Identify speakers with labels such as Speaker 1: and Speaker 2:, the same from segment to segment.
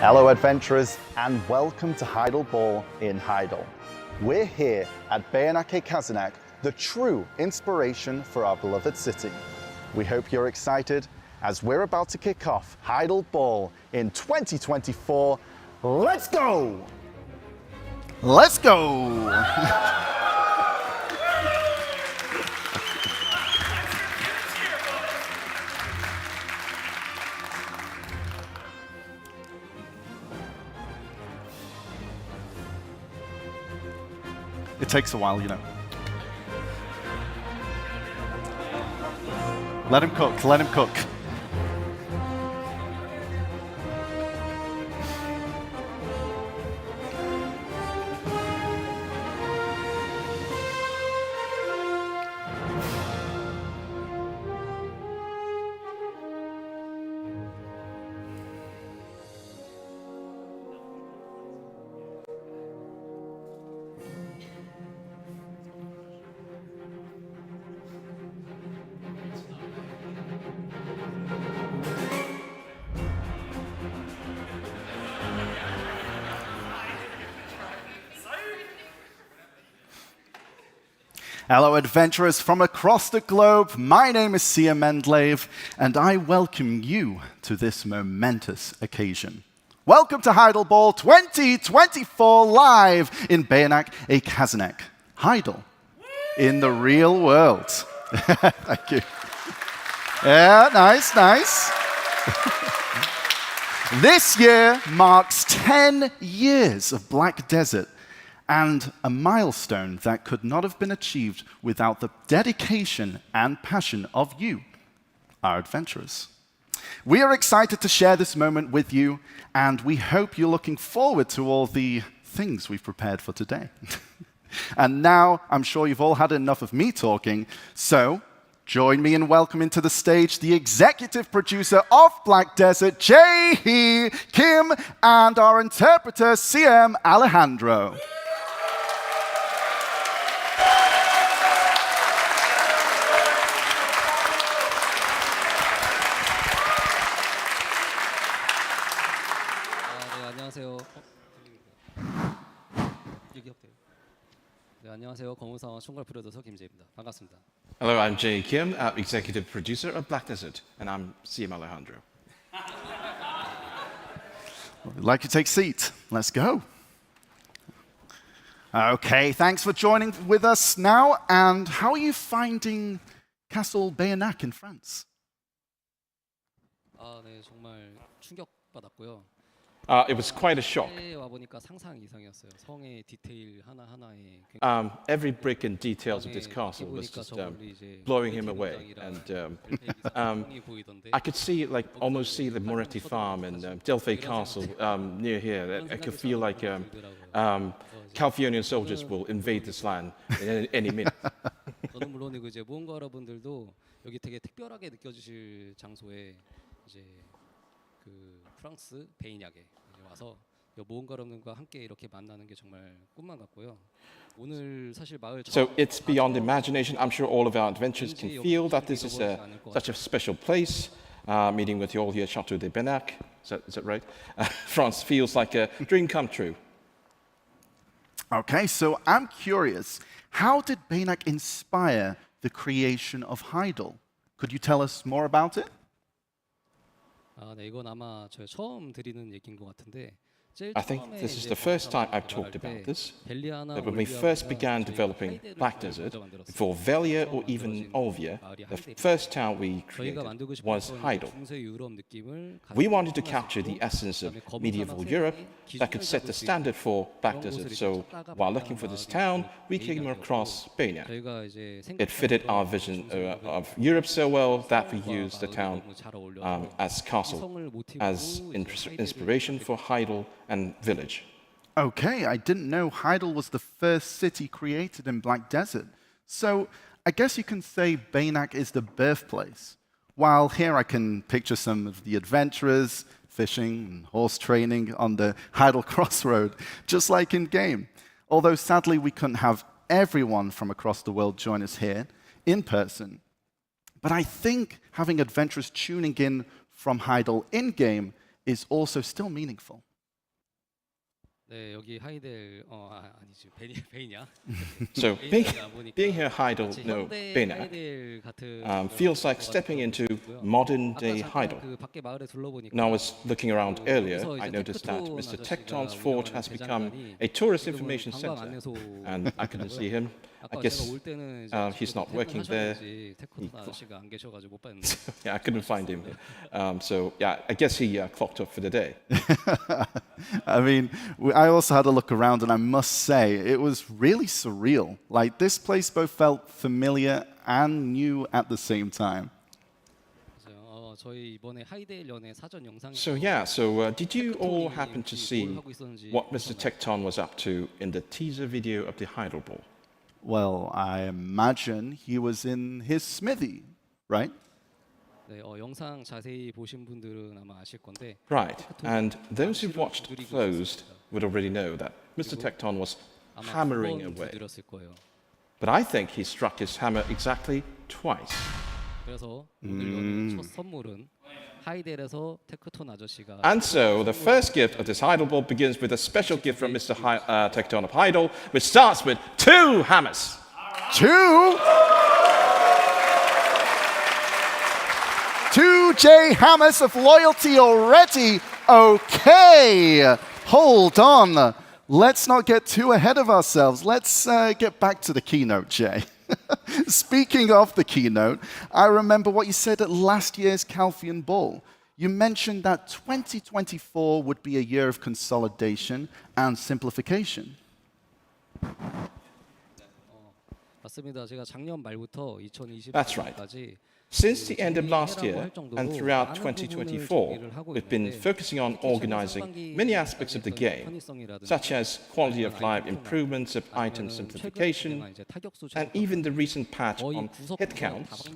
Speaker 1: Hello adventurers and welcome to Heidel Ball in Heidel. We're here at Beynac, the true inspiration for our beloved city. We hope you're excited as we're about to kick off Heidel Ball in 2024. Let's go! Let's go! It takes a while, you know. Let him cook, let him cook. Hello adventurers from across the globe, my name is Sia Mendlave and I welcome you to this momentous occasion. Welcome to Heidel Ball 2024 live in Beynac, Heidel, in the real world. Thank you. Yeah, nice, nice. This year marks 10 years of Black Desert, and a milestone that could not have been achieved without the dedication and passion of you, our adventurers. We are excited to share this moment with you, and we hope you're looking forward to all the things we've prepared for today. And now, I'm sure you've all had enough of me talking, so join me in welcoming to the stage the executive producer of Black Desert, Jae-hee Kim, and our interpreter, CM Alejandro.
Speaker 2: 안녕하세요. 공무상황 총괄 프로듀서 김재입니다. 반갑습니다.
Speaker 3: Hello, I'm Jae Kim, executive producer of Black Desert, and I'm CM Alejandro.
Speaker 1: I'd like to take a seat. Let's go. Okay, thanks for joining with us now. And how are you finding Castle Beynac in France?
Speaker 2: 네, 정말 충격받았고요.
Speaker 3: It was quite a shock.
Speaker 2: 와 보니까 상상 이상이었어요. 성의 디테일 하나하나에
Speaker 3: Every brick and details of this castle was just blowing him away. And I could see, almost see the Moretti farm and Delphi Castle near here. I could feel like Calphionian soldiers will invade this land in any minute.
Speaker 2: 저는 물론이고 이제 모험가 여러분들도 여기 되게 특별하게 느껴지실 장소에 이제 그 프랑스 베이냐게 와서 모험가 여러분과 함께 이렇게 만나는 게 정말 꿈만 같고요. 오늘 사실 마을
Speaker 3: So it's beyond imagination. I'm sure all of our adventurers can feel that this is such a special place. Meeting with you all here at Chateau de Beynac. Is that right? France feels like a dream come true.
Speaker 1: Okay, so I'm curious. How did Beynac inspire the creation of Heidel? Could you tell us more about it?
Speaker 2: 네, 이건 아마 제가 처음 드리는 얘기인 것 같은데
Speaker 3: I think this is the first time I've talked about this, that when we first began developing Black Desert, before Velia or even Olvia, the first town we created was Heidel. We wanted to capture the essence of medieval Europe that could set the standard for Black Desert, so while looking for this town, we came across Beynac. It fitted our vision of Europe so well that we used the town as castle, as inspiration for Heidel and village.
Speaker 1: Okay, I didn't know Heidel was the first city created in Black Desert. So I guess you can say Beynac is the birthplace. While here I can picture some of the adventurers fishing and horse training on the Heidel Crossroad, just like in game. Although sadly we couldn't have everyone from across the world join us here in person. But I think having adventurers tuning in from Heidel in game is also still meaningful.
Speaker 2: 네, 여기 하이델 아니지 베이냐.
Speaker 3: So being here, Heidel,
Speaker 2: 마치
Speaker 3: no,
Speaker 2: 현대
Speaker 3: Beynac,
Speaker 2: 하이델 같은
Speaker 3: feels like stepping into modern day
Speaker 2: 아까 잠깐
Speaker 3: Heidel.
Speaker 2: 그 밖에 마을에 둘러보니까
Speaker 3: When I was looking around earlier,
Speaker 2: 여기서
Speaker 3: I
Speaker 2: 이제
Speaker 3: noticed that
Speaker 2: 테크톤
Speaker 3: Mr.
Speaker 2: 아저씨가
Speaker 3: Tecton's fort
Speaker 2: 운영하는
Speaker 3: has become
Speaker 2: 대장간이
Speaker 3: a tourist
Speaker 2: 지금은
Speaker 3: information
Speaker 2: 관광
Speaker 3: center,
Speaker 2: 안내소
Speaker 3: and I couldn't see him. I
Speaker 2: 아까
Speaker 3: guess
Speaker 2: 제가 올 때는 이제
Speaker 3: he's not working there.
Speaker 2: 퇴근하셨는지 테크톤 아저씨가 안 계셔가지고 못 봤는데
Speaker 3: Yeah, I couldn't find him. So yeah, I guess he clocked up for the day.
Speaker 1: I mean, I also had a look around, and I must say, it was really surreal. Like, this place both felt familiar and new at the same time.
Speaker 2: 그래서, 저희 이번에 하이델 연의 사전 영상
Speaker 3: So yeah, did you all happen to see what Mr. Tecton was up to in the teaser video of the Heidel Ball?
Speaker 1: Well, I imagine he was in his smithy, right?
Speaker 2: 네, 영상 자세히 보신 분들은 아마 아실 건데
Speaker 3: Right, and those who've watched closed would already know that Mr. Tecton was
Speaker 2: 아마
Speaker 3: hammering
Speaker 2: 2번
Speaker 3: away.
Speaker 2: 두드렸을 거예요.
Speaker 3: But I think he struck his hammer exactly twice.
Speaker 2: 그래서 오늘 연의 첫 선물은 하이델에서 테크톤 아저씨가
Speaker 3: And so the first gift of this Heidel Ball begins with a special gift from Mr. Tecton of Heidel, which starts with 2 hammers.
Speaker 1: 2 J Hammers of loyalty already. Okay, hold on. Let's not get too ahead of ourselves. Let's get back to the keynote, Jay. Speaking of the keynote, I remember what you said at last year's Calfian Ball. You mentioned that 2024 would be a year of consolidation and simplification.
Speaker 2: 맞습니다. 제가 작년 말부터
Speaker 3: That's right.
Speaker 2: 2024년까지
Speaker 3: Since the end of last year and throughout 2024, we've been focusing on organizing many aspects of the game, such as quality of life improvements of item simplification, and even the recent patch on hit counts.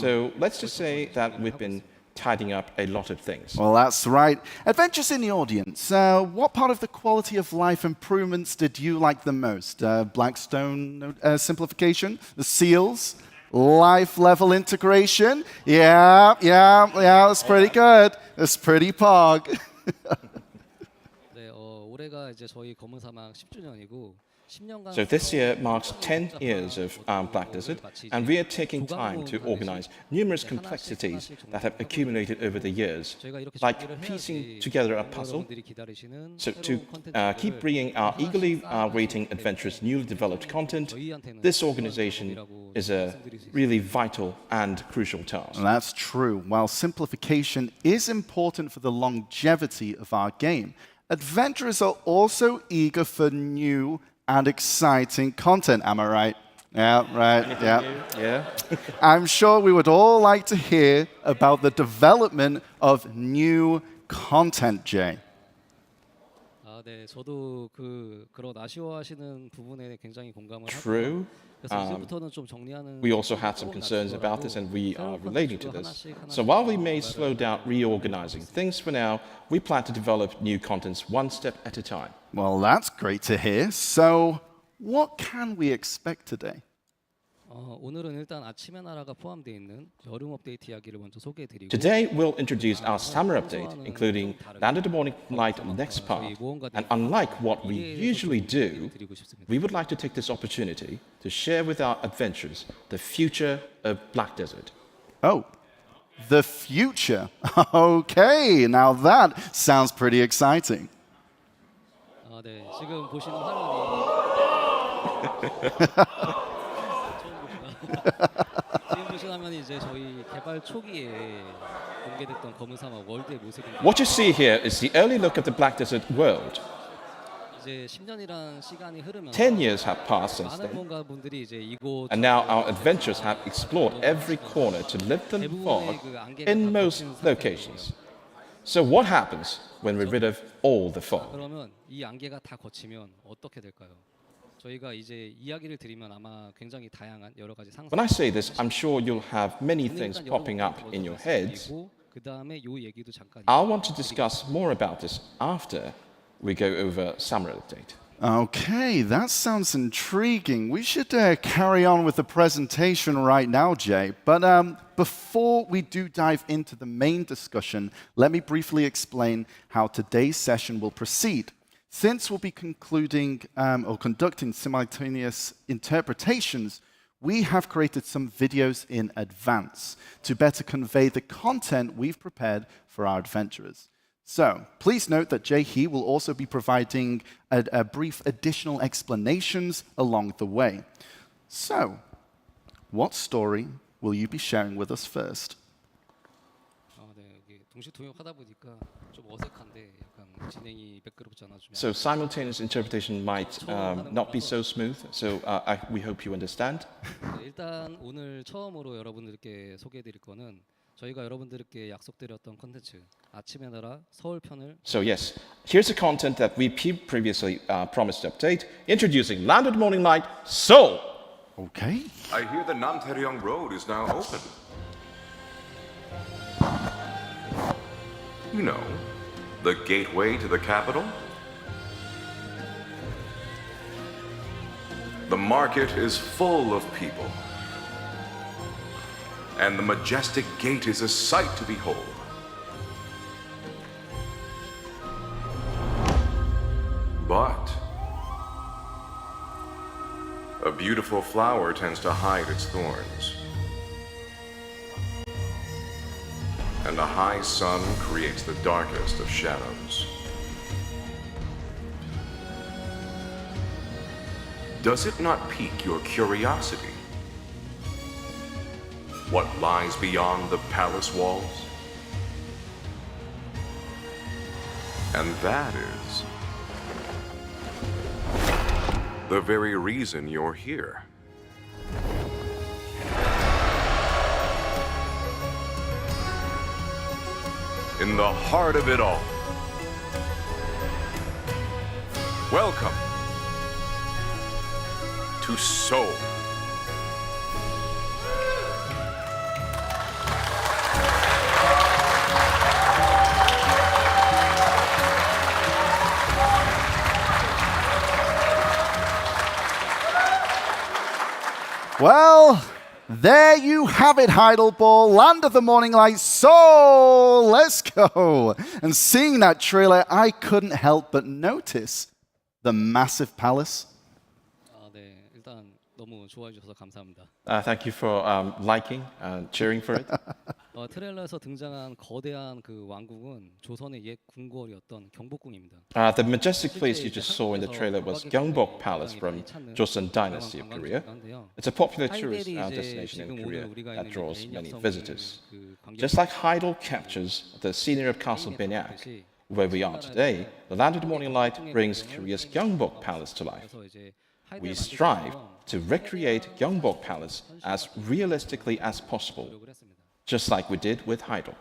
Speaker 3: So let's just say that we've been tidying up a lot of things.
Speaker 1: Well, that's right. Adventures in the audience. What part of the quality of life improvements did you like the most? Blackstone simplification? The seals? Life level integration? Yeah, that's pretty good. That's pretty pog.
Speaker 2: 네, 올해가 이제 저희 검은 사막 10주년이고 10년간
Speaker 3: So this year marks 10 years of Black Desert, and we are taking time to organize numerous complexities that have accumulated over the years, like piecing together a puzzle. So to keep bringing our eagerly waiting adventurous newly developed content, this organization is a really vital and crucial task.
Speaker 1: That's true. While simplification is important for the longevity of our game, adventurers are also eager for new and exciting content. Am I right? Yeah, right.
Speaker 3: Yeah.
Speaker 1: I'm sure we would all like to hear about the development of new content, Jay.
Speaker 2: 네, 저도 그런 아쉬워하시는 부분에 굉장히 공감을
Speaker 3: True.
Speaker 2: 하고요. 그래서 이제부터는 좀 정리하는
Speaker 3: We also had some concerns about this, and we are relating to this. So while we may slow down reorganizing things for now, we plan to develop new contents one step at a time.
Speaker 1: Well, that's great to hear. So, what can we expect today?
Speaker 2: 오늘은 일단 아침의 나라가 포함되어 있는 여름 업데이트 이야기를 먼저 소개해드리고
Speaker 3: Today we'll introduce our summer update, including Land of the Morning Light next part. And unlike what we usually do, we would like to take this opportunity to share with our adventurers the future of Black Desert.
Speaker 1: Oh, the future. Okay, now that sounds pretty exciting.
Speaker 2: 네, 지금 보시는 화면이 지금 보시는 화면이 이제 저희 개발 초기에 공개됐던 검은 사막 월드의 모습입니다.
Speaker 3: What you see here is the early look of the Black Desert world.
Speaker 2: 이제 10년이란 시간이 흐르면서
Speaker 3: 10 years have passed since
Speaker 2: 많은
Speaker 3: then,
Speaker 2: 뭔가분들이 이제 이곳
Speaker 3: and now our adventurers have explored every corner to lift the fog in most locations. So what happens when we're rid of all the fog?
Speaker 2: 그러면 이 안개가 다 거치면 어떻게 될까요? 저희가 이제 이야기를 드리면 아마 굉장히 다양한 여러 가지 상상.
Speaker 3: When I say this, I'm sure you'll have many things popping up in your heads.
Speaker 2: 그다음에 요 얘기도 잠깐.
Speaker 3: I'll want to discuss more about this after we go over summer update.
Speaker 1: Okay, that sounds intriguing. We should carry on with the presentation right now, Jay. But before we do dive into the main discussion, let me briefly explain how today's session will proceed. Since we'll be concluding or conducting simultaneous interpretations, we have created some videos in advance to better convey the content we've prepared for our adventurers. So please note that Jae-hee will also be providing a brief additional explanations along the way. So, what story will you be sharing with us first?
Speaker 2: 네, 여기 동시통역하다 보니까 좀 어색한데 약간 진행이 매끄럽지 않아 좀.
Speaker 3: So simultaneous interpretation might not be so smooth, so we hope you understand.
Speaker 2: 네, 일단 오늘 처음으로 여러분들께 소개해드릴 거는 저희가 여러분들께 약속드렸던 컨텐츠 아침의 나라 서울 편을.
Speaker 3: So yes, here's the content that we previously promised to update, introducing Land of the Morning Light, Seoul!
Speaker 1: Okay.
Speaker 4: I hear the Namtaeryong Road is now open. You know, the gateway to the capital? The market is full of people. And the majestic gate is a sight to behold. But a beautiful flower tends to hide its thorns. And the high sun creates the darkest of shadows. Does it not pique your curiosity? What lies beyond the palace walls? And that is the very reason you're here. In the heart of it all, welcome to Seoul.
Speaker 1: Well, there you have it, Heidel Ball, Land of the Morning Light, Seoul! Let's go! And seeing that trailer, I couldn't help but notice the massive palace.
Speaker 2: 네, 일단 너무 좋아해 주셔서 감사합니다.
Speaker 3: Thank you for liking and cheering for it.
Speaker 2: 트레일러에서 등장한 거대한 그 왕궁은 조선의 옛 궁궐이었던 경복궁입니다.
Speaker 3: The majestic place you just saw in the trailer was Gyeongbok Palace from Joseon Dynasty of Korea. It's a popular tourist destination in Korea that draws many visitors. Just like Heidel captures the scenery of Castle Beynac, where we are today, the Land of the Morning Light brings Korea's Gyeongbok Palace to life. We strive to recreate Gyeongbok Palace as realistically as possible, just like we did with Heidel.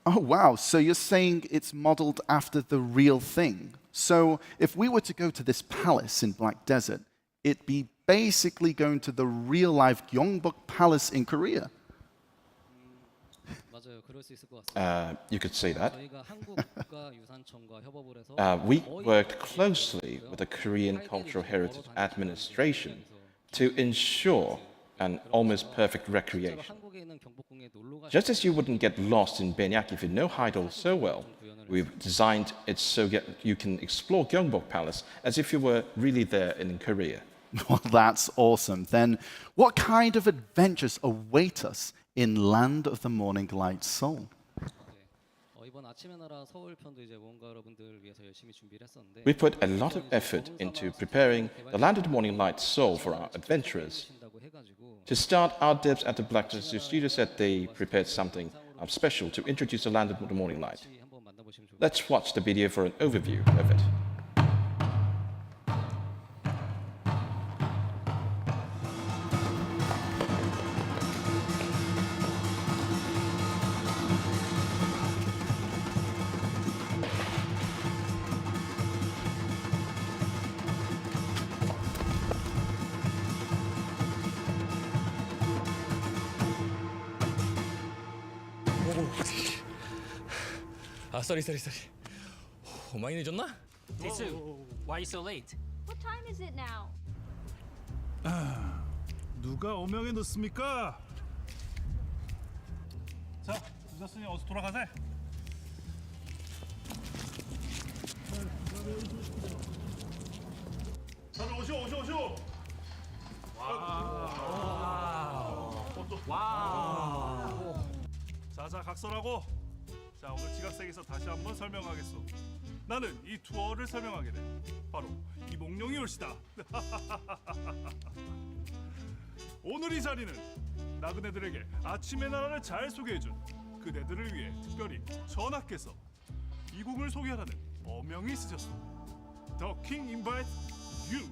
Speaker 1: Oh, wow. So you're saying it's modeled after the real thing. So if we were to go to this palace in Black Desert, it'd be basically going to the real-life Gyeongbok Palace in Korea.
Speaker 2: 맞아요, 그럴 수 있을 것 같습니다.
Speaker 3: You could say that.
Speaker 2: 저희가 한국국가유산청과 협업을 해서
Speaker 3: We worked closely with the Korean Cultural Heritage Administration to ensure an almost perfect recreation.
Speaker 2: 한국에 있는 경복궁에 놀러 가실
Speaker 3: Just as you wouldn't get lost in Beynac if you know Heidel so well, we've designed it so you can explore Gyeongbok Palace as if you were really there in Korea.
Speaker 1: Well, that's awesome. Then what kind of adventures await us in Land of the Morning Light, Seoul?
Speaker 2: 이번 아침의 나라 서울 편도 이제 뭔가 여러분들 위해서 열심히 준비를 했었는데
Speaker 3: We put a lot of effort into preparing the Land of the Morning Light Seoul for our adventurers. To start, our devs at the Blackstar studio said they prepared something special to introduce the Land of the Morning Light. Let's watch the video for an overview of it.
Speaker 5: Sorry. 많이 늦었나?
Speaker 6: Dae-soo, why are you so late?
Speaker 7: What time is it now?
Speaker 8: 누가 오명에 넣습니까? 자, 늦었으니 어서 돌아가세. 다들 오시오. 자, 각설하고. 자, 오늘 지각색에서 다시 한번 설명하겠소. 나는 이 투어를 설명하게 돼. 바로 이 몽룡이 올시다. 오늘 이 자리는 나그네들에게 아침의 나라를 잘 소개해준 그대들을 위해 특별히 전하께서 이 곡을 소개하라는 어명이 있으셨소. The King invites you.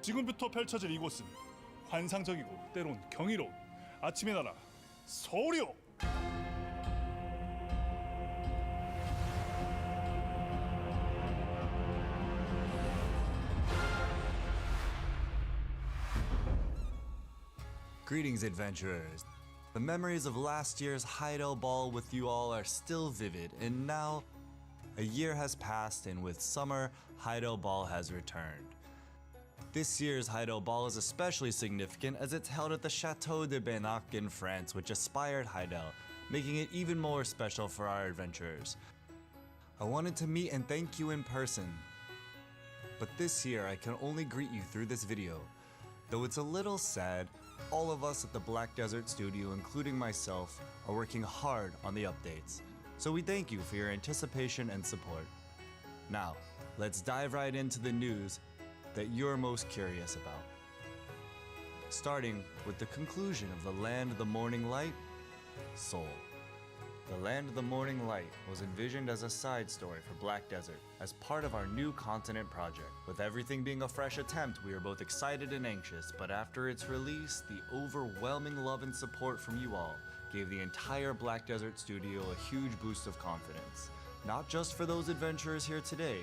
Speaker 8: 지금부터 펼쳐질 이곳은 환상적이고 때론 경이로운 아침의 나라 서울이요.
Speaker 7: Greetings, adventurers. The memories of last year's Heidel Ball with you all are still vivid, and now a year has passed, and with summer, Heidel Ball has returned. This year's Heidel Ball is especially significant as it's held at the Chateau de Beynac in France, which inspired Heidel, making it even more special for our adventurers. I wanted to meet and thank you in person, but this year I can only greet you through this video. Though it's a little sad, all of us at the Black Desert Studio, including myself, are working hard on the updates. So we thank you for your anticipation and support. Now, let's dive right into the news that you're most curious about. Starting with the conclusion of the Land of the Morning Light, Seoul. The Land of the Morning Light was envisioned as a side story for Black Desert as part of our new continent project. With everything being a fresh attempt, we are both excited and anxious, but after its release, the overwhelming love and support from you all gave the entire Black Desert Studio a huge boost of confidence. Not just for those adventurers here today,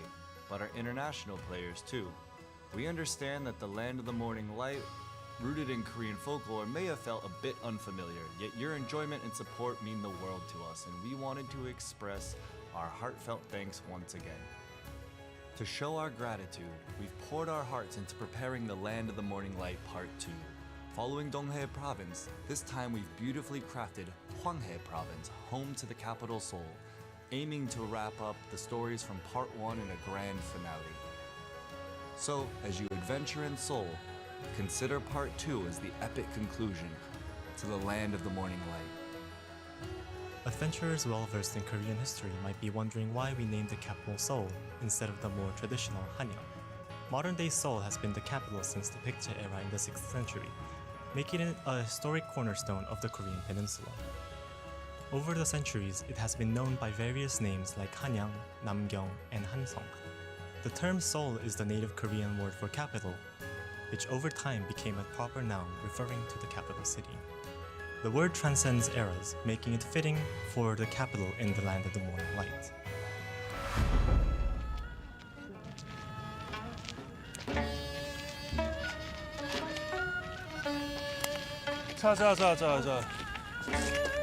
Speaker 7: but our international players too. We understand that the Land of the Morning Light, rooted in Korean folklore, may have felt a bit unfamiliar, yet your enjoyment and support mean the world to us, and we wanted to express our heartfelt thanks once again. To show our gratitude, we've poured our hearts into preparing the Land of the Morning Light Part 2. Following Donghae Province, this time we've beautifully crafted Hwanghae Province, home to the capital Seoul, aiming to wrap up the stories from Part 1 in a grand finale. So, as you adventure in Seoul, consider Part 2 as the epic conclusion to the Land of the Morning Light.
Speaker 9: Adventurers well versed in Korean history might be wondering why we named the capital Seoul instead of the more traditional Hanyang. Modern-day Seoul has been the capital since the Picture era in the 6th century, making it a historic cornerstone of the Korean peninsula. Over the centuries, it has been known by various names like Hanyang, Namgyeong, and Hansong. The term Seoul is the native Korean word for capital, which over time became a proper noun referring to the capital city. The word transcends eras, making it fitting for the capital in the Land of the Morning Light.
Speaker 8: 자.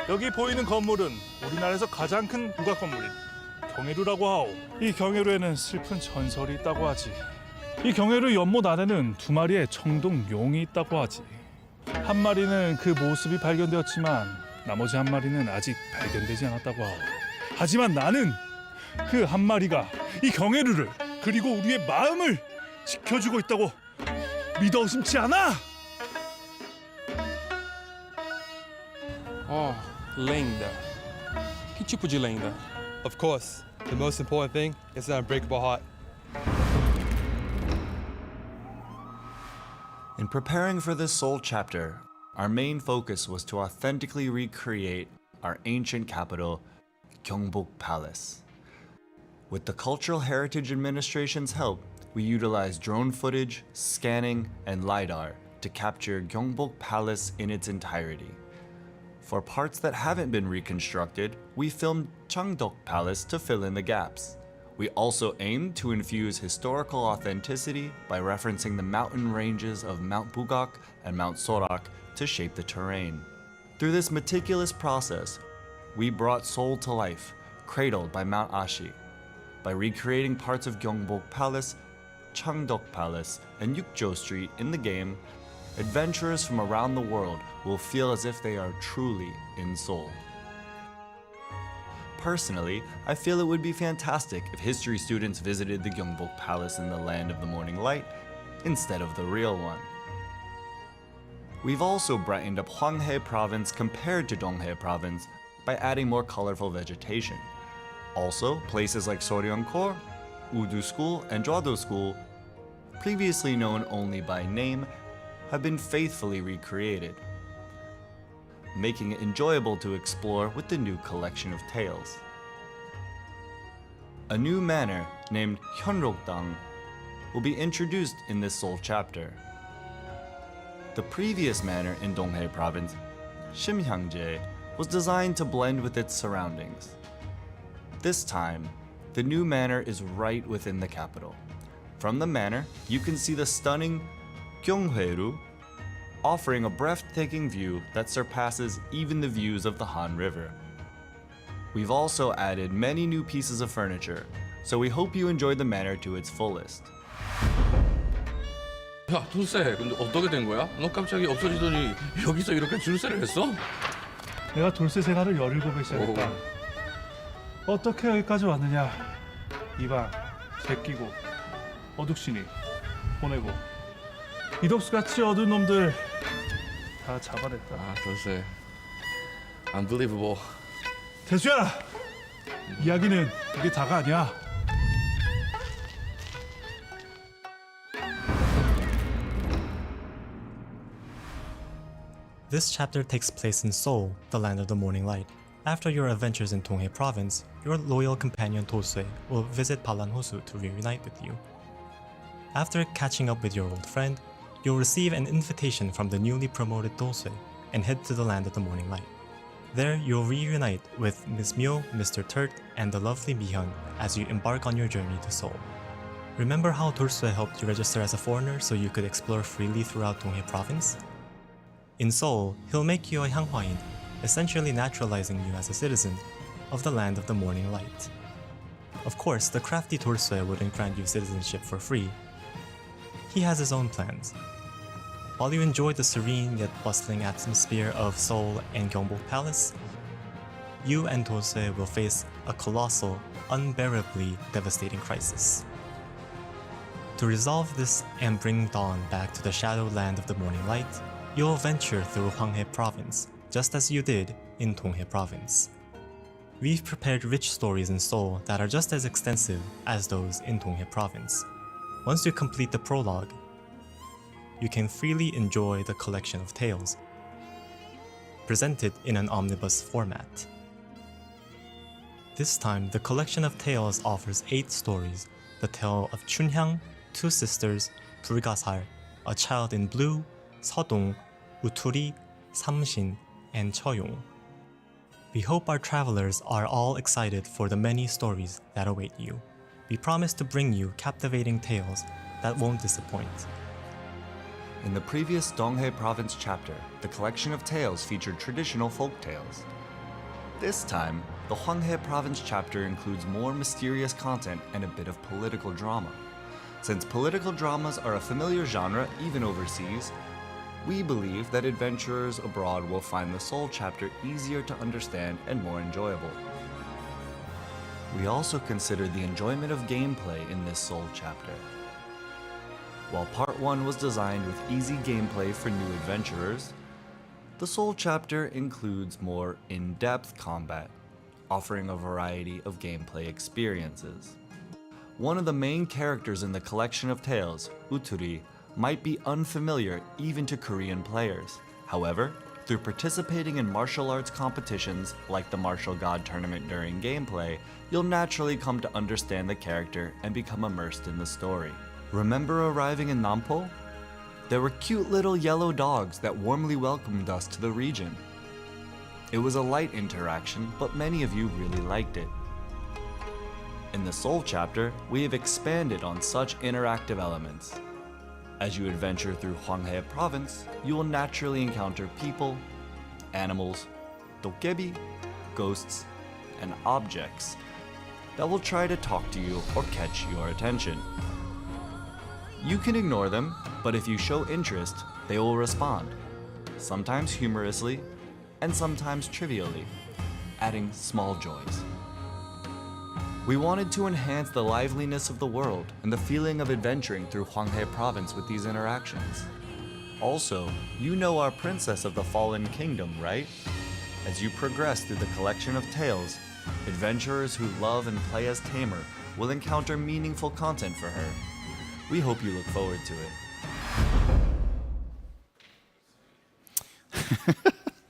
Speaker 8: 여기 보이는 건물은 우리나라에서 가장 큰 국악 건물인 경회루라고 하오. 이 경회루에는 슬픈 전설이 있다고 하지. 이 경회루 연못 안에는 2마리의 청동용이 있다고 하지. 한 마리는 그 모습이 발견되었지만 나머지 한 마리는 아직 발견되지 않았다고 하오. 하지만 나는 그 한 마리가 이 경회루를 그리고 우리의 마음을 지켜주고 있다고 믿어 의심치 않아.
Speaker 10: Lenda. Que tipo de lenda? Of course, the most important thing is an unbreakable heart.
Speaker 7: In preparing for this Seoul chapter, our main focus was to authentically recreate our ancient capital, Gyeongbok Palace. With the Cultural Heritage Administration's help, we utilized drone footage, scanning, and LiDAR to capture Gyeongbok Palace in its entirety. For parts that haven't been reconstructed, we filmed Cheongdok Palace to fill in the gaps. We also aimed to infuse historical authenticity by referencing the mountain ranges of Mount Bugak and Mount Sorak to shape the terrain. Through this meticulous process, we brought Seoul to life, cradled by Mount Ashi. By recreating parts of Gyeongbok Palace, Cheongdok Palace, and Yukjo Street in the game, adventurers from around the world will feel as if they are truly in Seoul. Personally, I feel it would be fantastic if history students visited the Gyeongbok Palace in the Land of the Morning Light instead of the real one. We've also brightened up Hwanghae Province compared to Donghae Province by adding more colorful vegetation. Also, places like Soryeongkor, Udu School, and Jwado School, previously known only by name, have been faithfully recreated, making it enjoyable to explore with the new collection of tales. A new manor named Hyunrokdang will be introduced in this Seoul chapter. The previous manor in Donghae Province, Shimhyangjae, was designed to blend with its surroundings. This time, the new manor is right within the capital. From the manor, you can see the stunning Gyeonghwaeru, offering a breathtaking view that surpasses even the views of the Han River. We've also added many new pieces of furniture, so we hope you enjoy the manor to its fullest.
Speaker 5: 야, 돌쇠, 근데 어떻게 된 거야? 너 갑자기 없어지더니 여기서 이렇게 줄세를 했어?
Speaker 8: 내가 돌쇠 생활을 17에 시작했다. 어떻게 여기까지 왔느냐? 이방, 제끼고, 어둑신이 보내고 이덕수같이 어두운 놈들 다 잡아냈다.
Speaker 5: 아, 돌쇠. Unbelievable.
Speaker 8: 대수야! 이야기는 이게 다가 아니야.
Speaker 9: This chapter takes place in Seoul, the land of the morning light. After your adventures in Donghae Province, your loyal companion Dosue will visit Palanhosu to reunite with you. After catching up with your old friend, you'll receive an invitation from the newly promoted Dosue and head to the land of the morning light. There, you'll reunite with Ms. Myo, Mr. Turt, and the lovely Mihyun as you embark on your journey to Seoul. Remember how Dosue helped you register as a foreigner so you could explore freely throughout Donghae Province? In Seoul, he'll make you a Hanghwain, essentially naturalizing you as a citizen of the land of the morning light. Of course, the crafty Dosue wouldn't grant you citizenship for free. He has his own plans. While you enjoy the serene yet bustling atmosphere of Seoul and Gyeongbok Palace, you and Dosue will face a colossal, unbearably devastating crisis. To resolve this and bring dawn back to the shadow land of the morning light, you'll venture through Hwanghae Province, just as you did in Donghae Province. We've prepared rich stories in Seoul that are just as extensive as those in Donghae Province. Once you complete the prologue, you can freely enjoy the collection of tales, presented in an omnibus format. This time, the collection of tales offers 8 stories: the tale of Chunhyang, 2 sisters, Bulgasar, a child in blue, Seodong, Uturi, Samshin, and Choyong. We hope our travelers are all excited for the many stories that await you. We promise to bring you captivating tales that won't disappoint.
Speaker 7: In the previous Donghae Province chapter, the collection of tales featured traditional folk tales. This time, the Hwanghae Province chapter includes more mysterious content and a bit of political drama. Since political dramas are a familiar genre even overseas, we believe that adventurers abroad will find the Seoul chapter easier to understand and more enjoyable. We also considered the enjoyment of gameplay in this Seoul chapter. While Part 1 was designed with easy gameplay for new adventurers, the Seoul chapter includes more in-depth combat, offering a variety of gameplay experiences. One of the main characters in the collection of tales, Uturi, might be unfamiliar even to Korean players. However, through participating in martial arts competitions like the Martial God Tournament during gameplay, you'll naturally come to understand the character and become immersed in the story. Remember arriving in Nampo? There were cute little yellow dogs that warmly welcomed us to the region. It was a light interaction, but many of you really liked it. In the Seoul chapter, we have expanded on such interactive elements. As you adventure through Hwanghae Province, you will naturally encounter people, animals, dokkebi, ghosts, and objects that will try to talk to you or catch your attention. You can ignore them, But if you show interest, they will respond, sometimes humorously and sometimes trivially, adding small joys. We wanted to enhance the liveliness of the world and the feeling of adventuring through Hwanghae Province with these interactions. Also, you know our Princess of the Fallen Kingdom, right? As you progress through the collection of tales, adventurers who love and play as Tamer will encounter meaningful content for her. We hope you look forward to it.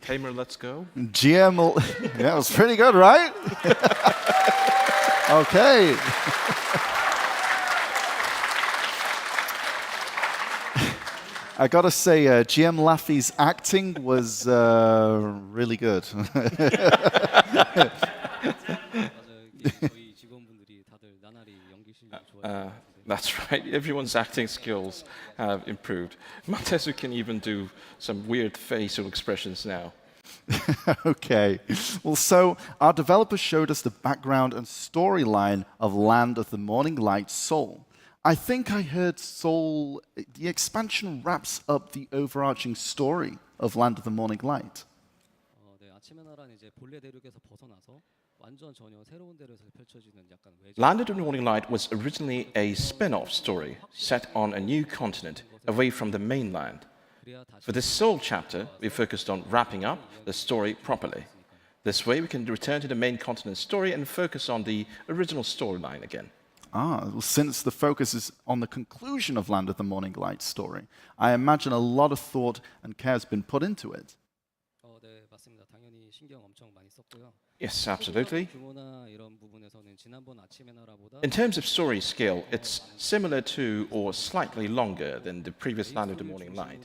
Speaker 3: Tamer, let's go.
Speaker 1: GM, yeah, it was pretty good, right? Okay. I gotta say, GM Laffy's acting was really good.
Speaker 2: 저희 직원분들이 다들 나날이 연기 실력이 좋아요.
Speaker 3: That's right. Everyone's acting skills have improved. Matesu can even do some weird facial expressions now.
Speaker 1: Okay. Well, so our developers showed us the background and storyline of Land of the Morning Light, Seoul. I think I heard Seoul, the expansion wraps up the overarching story of Land of the Morning Light.
Speaker 2: 네, 아침의 나라는 이제 본래 대륙에서 벗어나서 완전 전혀 새로운 대륙에서 펼쳐지는 약간 외적.
Speaker 3: Land of the Morning Light was originally a spin-off story set on a new continent away from the mainland. For this Seoul chapter, we focused on wrapping up the story properly. This way, we can return to the main continent story and focus on the original storyline again.
Speaker 1: Well, since the focus is on the conclusion of Land of the Morning Light story, I imagine a lot of thought and care has been put into it.
Speaker 2: 네, 맞습니다. 당연히 신경 엄청 많이 썼고요.
Speaker 3: Yes, absolutely.
Speaker 2: 규모나 이런 부분에서는 지난번 아침의 나라보다
Speaker 3: In terms of story scale, it's similar to or slightly longer than the previous Land of the Morning Light.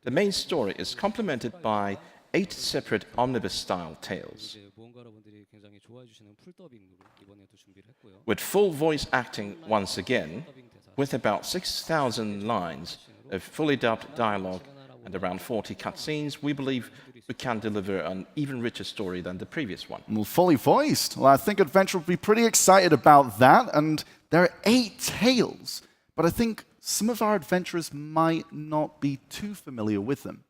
Speaker 3: The main story is complemented by 8 separate omnibus-style tales.
Speaker 2: 이제 모험가분들이 굉장히 좋아해 주시는 풀 더빙으로 이번에도 준비를 했고요.
Speaker 3: With full voice acting once again, with about 6,000 lines of fully dubbed dialogue and around 40 cutscenes, we believe we can deliver an even richer story than the previous one.
Speaker 1: Well, fully voiced. Well, I think Adventure will be pretty excited about that. And there are 8 tales, but I think some of our adventurers might not be too familiar with them.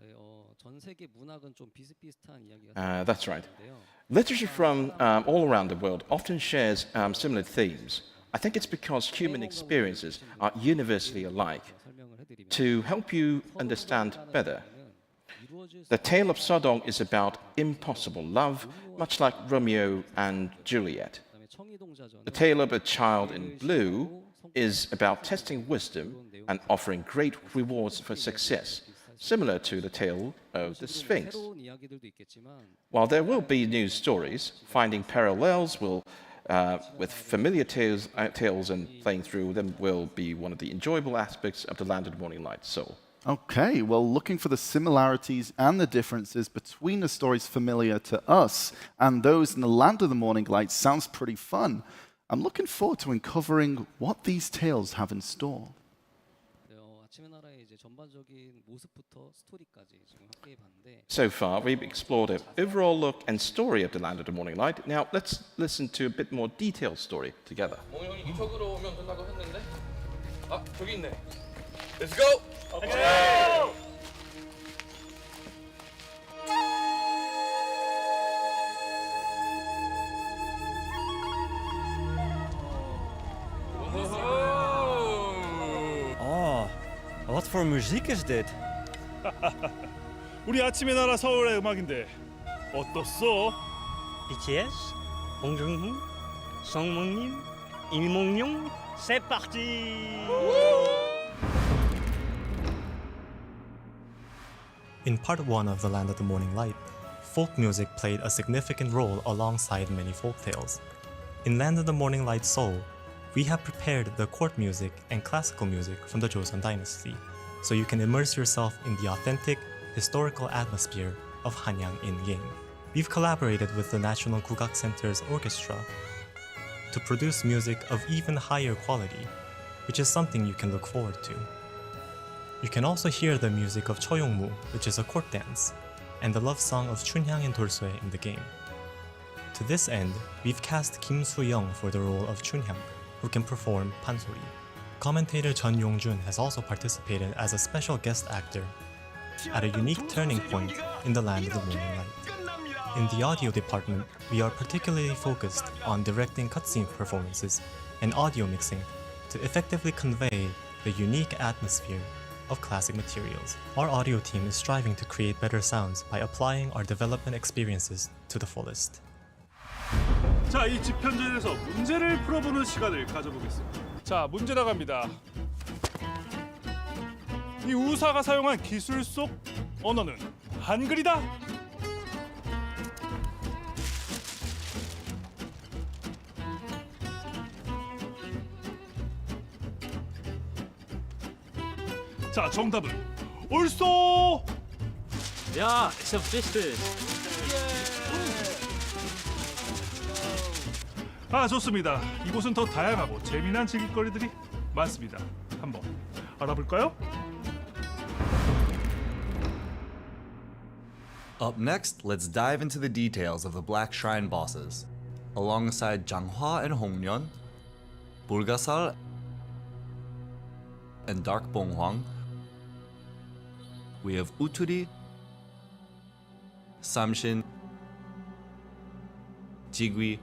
Speaker 2: 네, 전 세계 문학은 좀 비슷비슷한 이야기가
Speaker 3: That's right.
Speaker 2: 있는데요.
Speaker 3: Literature from all around the world often shares similar themes. I think it's because human experiences are universally alike.
Speaker 2: 설명을 해드리면
Speaker 3: To help you understand better, the tale of Sodong is about impossible love, much like Romeo and Juliet.
Speaker 2: 그다음에 청이동자전
Speaker 3: The tale of a child in blue is about testing wisdom and offering great rewards for success, similar to the tale of the Sphinx.
Speaker 2: 새로운 이야기들도 있겠지만
Speaker 3: While there will be new stories, finding parallels with familiar tales and playing through them will be one of the enjoyable aspects of the Land of the Morning Light Soul.
Speaker 1: Okay, well, looking for the similarities and the differences between the stories familiar to us and those in the Land of the Morning Light sounds pretty fun. I'm looking forward to uncovering what these tales have in store.
Speaker 2: 네, 아침의 나라의 이제 전반적인 모습부터 스토리까지 지금 함께 봤는데
Speaker 3: So far, we've explored an overall look and story of the Land of the Morning Light. Now, let's listen to a bit more detailed story together.
Speaker 5: 몽이 형이 이쪽으로 오면 된다고 했는데 아 저기 있네. Let's go.
Speaker 11: Wat voor muziek is dit?
Speaker 8: 우리 아침의 나라 서울의 음악인데 어떻소?
Speaker 11: BTS, Bong Joon-ho, Song Moon-nim, Lee Mong-yong, c'est parti!
Speaker 9: In part 1 of The Land of the Morning Light, folk music played a significant role alongside many folktales. In Land of the Morning Light Seoul, we have prepared the court music and classical music from the Joseon Dynasty, so you can immerse yourself in the authentic, historical atmosphere of Hanyang in-game. We've collaborated with the National Gugak Center's orchestra to produce music of even higher quality, which is something you can look forward to. You can also hear the music of Choyongmu, which is a court dance, and the love song of Chunhyang and Dolsue in the game. To this end, we've cast Kim Soo-young for the role of Chunhyang, who can perform pansori. Commentator Chun Yong-jun has also participated as a special guest actor at a unique turning point in the land of the morning light. In the audio department, we are particularly focused on directing cutscene performances and audio mixing to effectively convey the unique atmosphere of classic materials. Our audio team is striving to create better sounds by applying our development experiences to the fullest.
Speaker 8: 자, 이 집현전에서 문제를 풀어보는 시간을 가져보겠습니다. 자, 문제 나갑니다. 이 우사가 사용한 기술 속 언어는 한글이다. 자, 정답은 옳소.
Speaker 6: Ja, ist ja richtig.
Speaker 8: 아, 좋습니다. 이곳은 더 다양하고 재미난 즐길거리들이 많습니다. 한번 알아볼까요?
Speaker 7: Up next, let's dive into the details of the Black Shrine bosses. Alongside Janghwa and Hongmyeon, Bulgasal and Dark Bonghwang, we have Uturi, Samshin, Jigwi,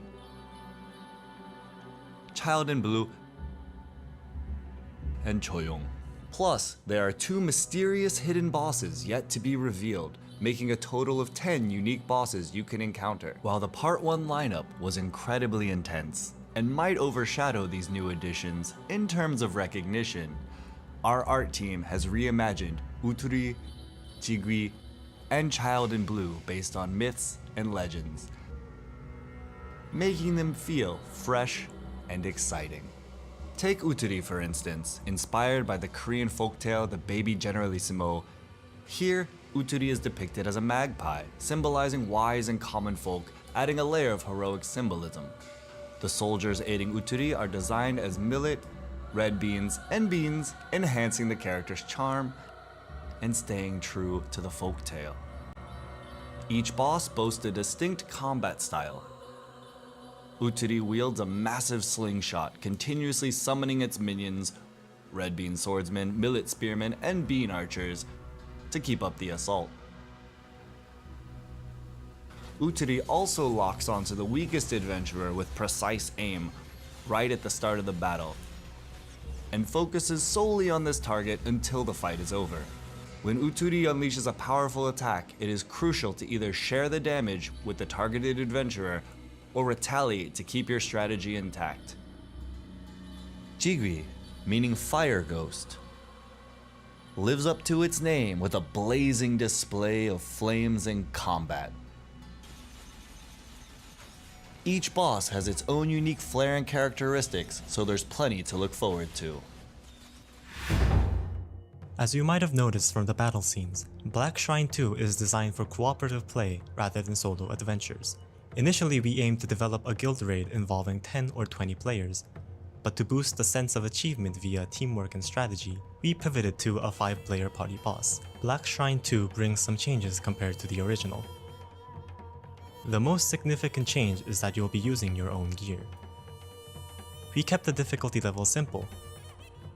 Speaker 7: Child in Blue, and Choyong. Plus, there are 2 mysterious hidden bosses yet to be revealed, making a total of 10 unique bosses you can encounter. While the Part 1 lineup was incredibly intense and might overshadow these new additions in terms of recognition, our art team has reimagined Uturi, Jigwi, and Child in Blue based on myths and legends, making them feel fresh and exciting. Take Uturi for instance, inspired by the Korean folktale The Baby Generalissimo. Here, Uturi is depicted as a magpie, symbolizing wise and common folk, adding a layer of heroic symbolism. The soldiers aiding Uturi are designed as millet, red beans, and beans, enhancing the character's charm and staying true to the folktale. Each boss boasts a distinct combat style. Uturi wields a massive slingshot, continuously summoning its minions, red bean swordsmen, millet spearmen, and bean archers, to keep up the assault. Uturi also locks onto the weakest adventurer with precise aim, right at the start of the battle, and focuses solely on this target until the fight is over. When Uturi unleashes a powerful attack, it is crucial to either share the damage with the targeted adventurer or retaliate to keep your strategy intact. Jigwi, meaning fire ghost, lives up to its name with a blazing display of flames in combat. Each boss has its own unique flair and characteristics, so there's plenty to look forward to.
Speaker 9: As you might have noticed from the battle scenes, Black Shrine 2 is designed for cooperative play rather than solo adventures. Initially, we aimed to develop a guild raid involving 10 or 20 players, but to boost the sense of achievement via teamwork and strategy, we pivoted to a 5-player party boss. Black Shrine 2 brings some changes compared to the original. The most significant change is that you'll be using your own gear. We kept the difficulty level simple,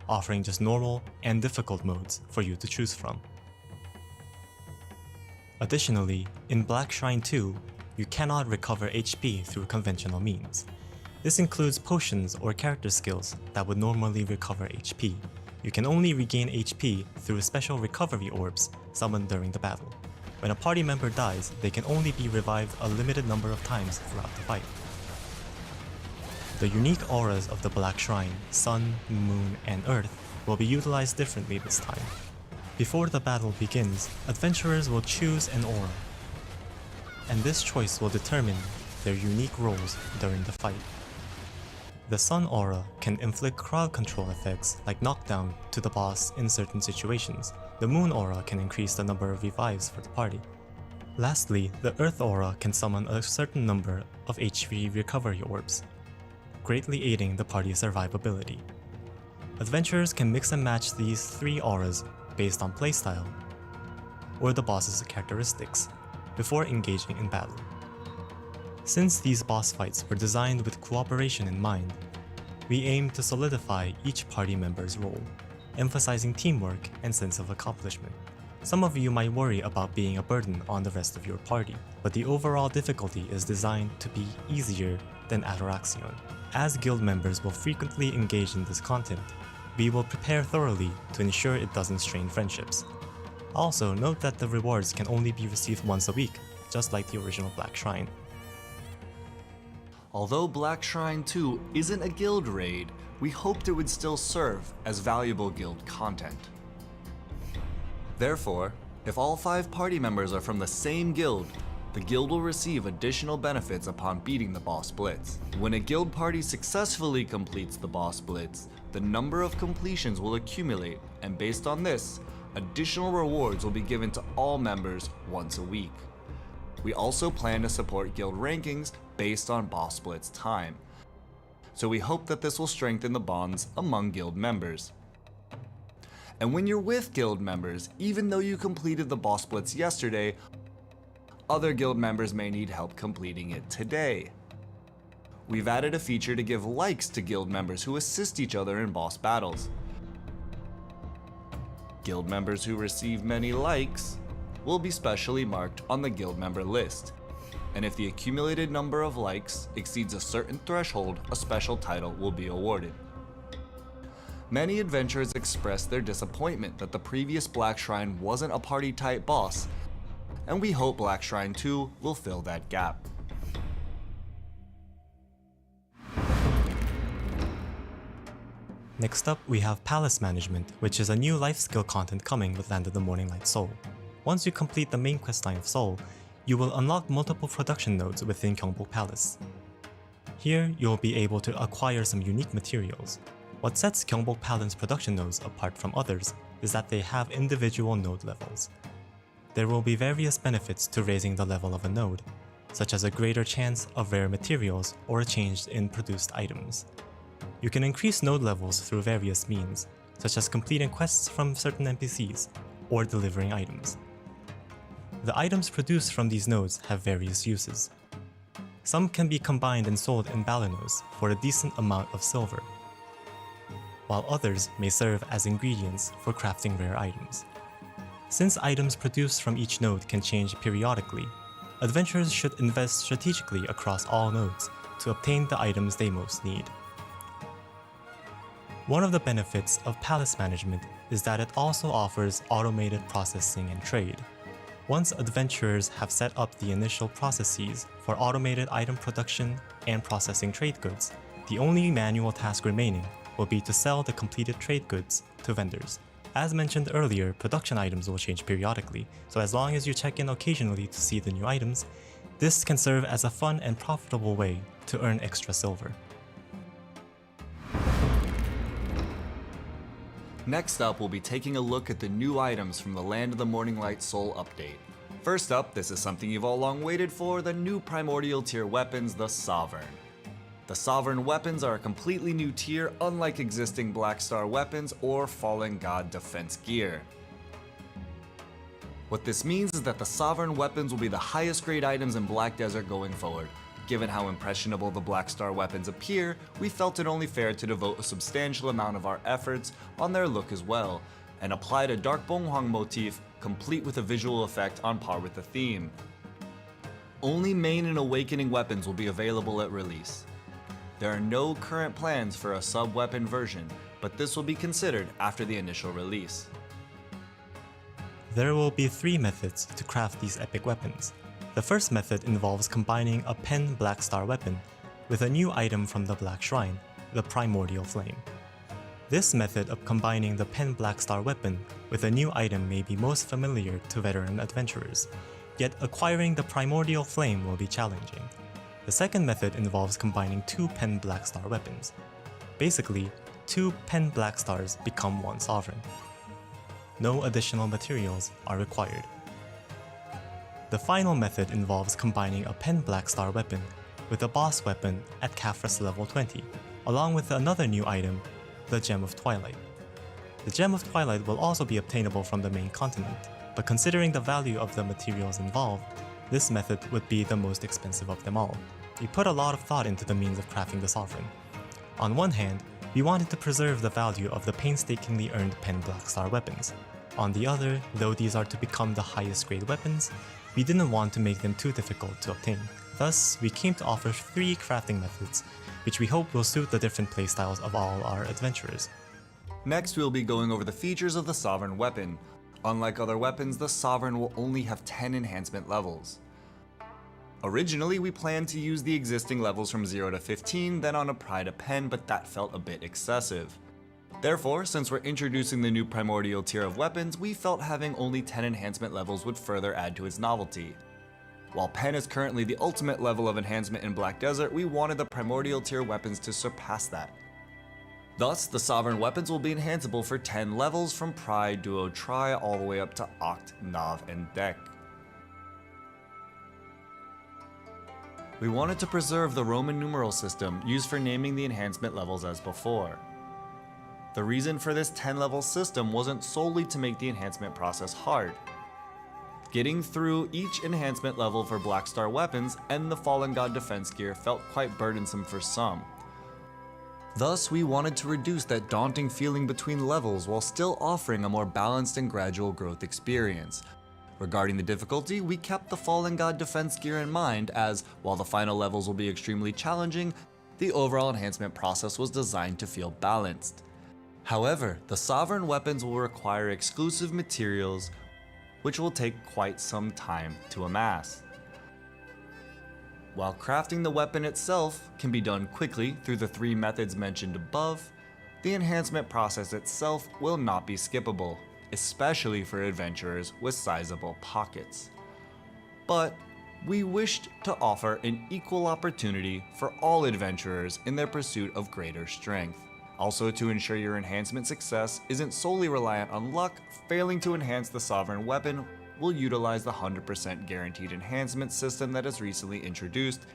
Speaker 9: offering just normal and difficult modes for you to choose from. Additionally, in Black Shrine 2, you cannot recover HP through conventional means. This includes potions or character skills that would normally recover HP. You can only regain HP through special recovery orbs summoned during the battle. When a party member dies, they can only be revived a limited number of times throughout the fight. The unique auras of the Black Shrine, Sun, Moon, and Earth will be utilized differently this time. Before the battle begins, adventurers will choose an aura, and this choice will determine their unique roles during the fight. The Sun aura can inflict crowd control effects like knockdown to the boss in certain situations. The Moon aura can increase the number of revives for the party. Lastly, the Earth aura can summon a certain number of HP recovery orbs, greatly aiding the party's survivability. Adventurers can mix and match these 3 auras based on playstyle or the boss's characteristics before engaging in battle. Since these boss fights were designed with cooperation in mind, we aim to solidify each party member's role, emphasizing teamwork and sense of accomplishment. Some of you might worry about being a burden on the rest of your party, but the overall difficulty is designed to be easier than Adoraxion. As guild members will frequently engage in this content, we will prepare thoroughly to ensure it doesn't strain friendships. Also, note that the rewards can only be received once a week, just like the original Black Shrine.
Speaker 7: Although Black Shrine 2 isn't a guild raid, we hoped it would still serve as valuable guild content. Therefore, if all 5 party members are from the same guild, the guild will receive additional benefits upon beating the boss blitz. When a guild party successfully completes the boss blitz, the number of completions will accumulate, and based on this, additional rewards will be given to all members once a week. We also plan to support guild rankings based on boss blitz time, so we hope that this will strengthen the bonds among guild members. And when you're with guild members, even though you completed the boss blitz yesterday, other guild members may need help completing it today. We've added a feature to give likes to guild members who assist each other in boss battles. Guild members who receive many likes will be specially marked on the guild member list, and if the accumulated number of likes exceeds a certain threshold, a special title will be awarded. Many adventurers expressed their disappointment that the previous Black Shrine wasn't a party-type boss, and we hope Black Shrine 2 will fill that gap.
Speaker 9: Next up, we have Palace Management, which is a new life skill content coming with Land of the Morning Light Seoul. Once you complete the main questline of Seoul, you will unlock multiple production nodes within Gyeongbok Palace. Here, you'll be able to acquire some unique materials. What sets Gyeongbok Palace production nodes apart from others is that they have individual node levels. There will be various benefits to raising the level of a node, such as a greater chance of rare materials or a change in produced items. You can increase node levels through various means, such as completing quests from certain NPCs or delivering items. The items produced from these nodes have various uses. Some can be combined and sold in Balanos for a decent amount of silver, while others may serve as ingredients for crafting rare items. Since items produced from each node can change periodically, adventurers should invest strategically across all nodes to obtain the items they most need. One of the benefits of Palace Management is that it also offers automated processing and trade. Once adventurers have set up the initial processes for automated item production and processing trade goods, the only manual task remaining will be to sell the completed trade goods to vendors. As mentioned earlier, production items will change periodically, so as long as you check in occasionally to see the new items, this can serve as a fun and profitable way to earn extra silver.
Speaker 7: Next up, we'll be taking a look at the new items from the Land of the Morning Light Seoul update. First up, this is something you've all long waited for, the new primordial tier weapons, the Sovereign. The Sovereign weapons are a completely new tier, unlike existing Blackstar weapons or Fallen God defense gear. What this means is that the Sovereign weapons will be the highest grade items in Black Desert going forward. Given how impressionable the Blackstar weapons appear, we felt it only fair to devote a substantial amount of our efforts on their look as well, and applied a Dark Bonghwang motif complete with a visual effect on par with the theme. Only main and awakening weapons will be available at release. There are no current plans for a sub-weapon version, but this will be considered after the initial release.
Speaker 9: There will be 3 methods to craft these epic weapons. The first method involves combining a pen Blackstar weapon with a new item from the Black Shrine, the Primordial Flame. This method of combining the pen Blackstar weapon with a new item may be most familiar to veteran adventurers, yet acquiring the Primordial Flame will be challenging. The second method involves combining 2 pen Blackstar weapons. Basically, 2 pen Blackstars become 1 Sovereign. No additional materials are required. The final method involves combining a pen Blackstar weapon with a boss weapon at Khafra's level 20, along with another new item, the Gem of Twilight. The Gem of Twilight will also be obtainable from the main continent, but considering the value of the materials involved, this method would be the most expensive of them all. We put a lot of thought into the means of crafting the Sovereign. On one hand, we wanted to preserve the value of the painstakingly earned pen Blackstar weapons. On the other, though these are to become the highest grade weapons, we didn't want to make them too difficult to obtain. Thus, we came to offer 3 crafting methods, which we hope will suit the different playstyles of all our adventurers.
Speaker 7: Next, we'll be going over the features of the Sovereign weapon. Unlike other weapons, the Sovereign will only have 10 enhancement levels. Originally, we planned to use the existing levels from 0 to 15, then on a Pride a pen, but that felt a bit excessive. Therefore, since we're introducing the new primordial tier of weapons, we felt having only 10 enhancement levels would further add to its novelty. While pen is currently the ultimate level of enhancement in Black Desert, we wanted the primordial tier weapons to surpass that. Thus, the Sovereign weapons will be enhanceable for 10 levels from Pride, Duo, Tri, all the way up to Oct, Nav, and Dec. We wanted to preserve the Roman numeral system used for naming the enhancement levels as before. The reason for this 10-level system wasn't solely to make the enhancement process hard. Getting through each enhancement level for Blackstar weapons and the Fallen God defense gear felt quite burdensome for some. Thus, we wanted to reduce that daunting feeling between levels while still offering a more balanced and gradual growth experience. Regarding the difficulty, we kept the Fallen God defense gear in mind as, while the final levels will be extremely challenging, the overall enhancement process was designed to feel balanced. However, the Sovereign weapons will require exclusive materials, which will take quite some time to amass. While crafting the weapon itself can be done quickly through the 3 methods mentioned above, the enhancement process itself will not be skippable, especially for adventurers with sizable pockets. But we wished to offer an equal opportunity for all adventurers in their pursuit of greater strength. Also, to ensure your enhancement success isn't solely reliant on luck, failing to enhance the Sovereign weapon will utilize the 100% guaranteed enhancement system that is recently introduced,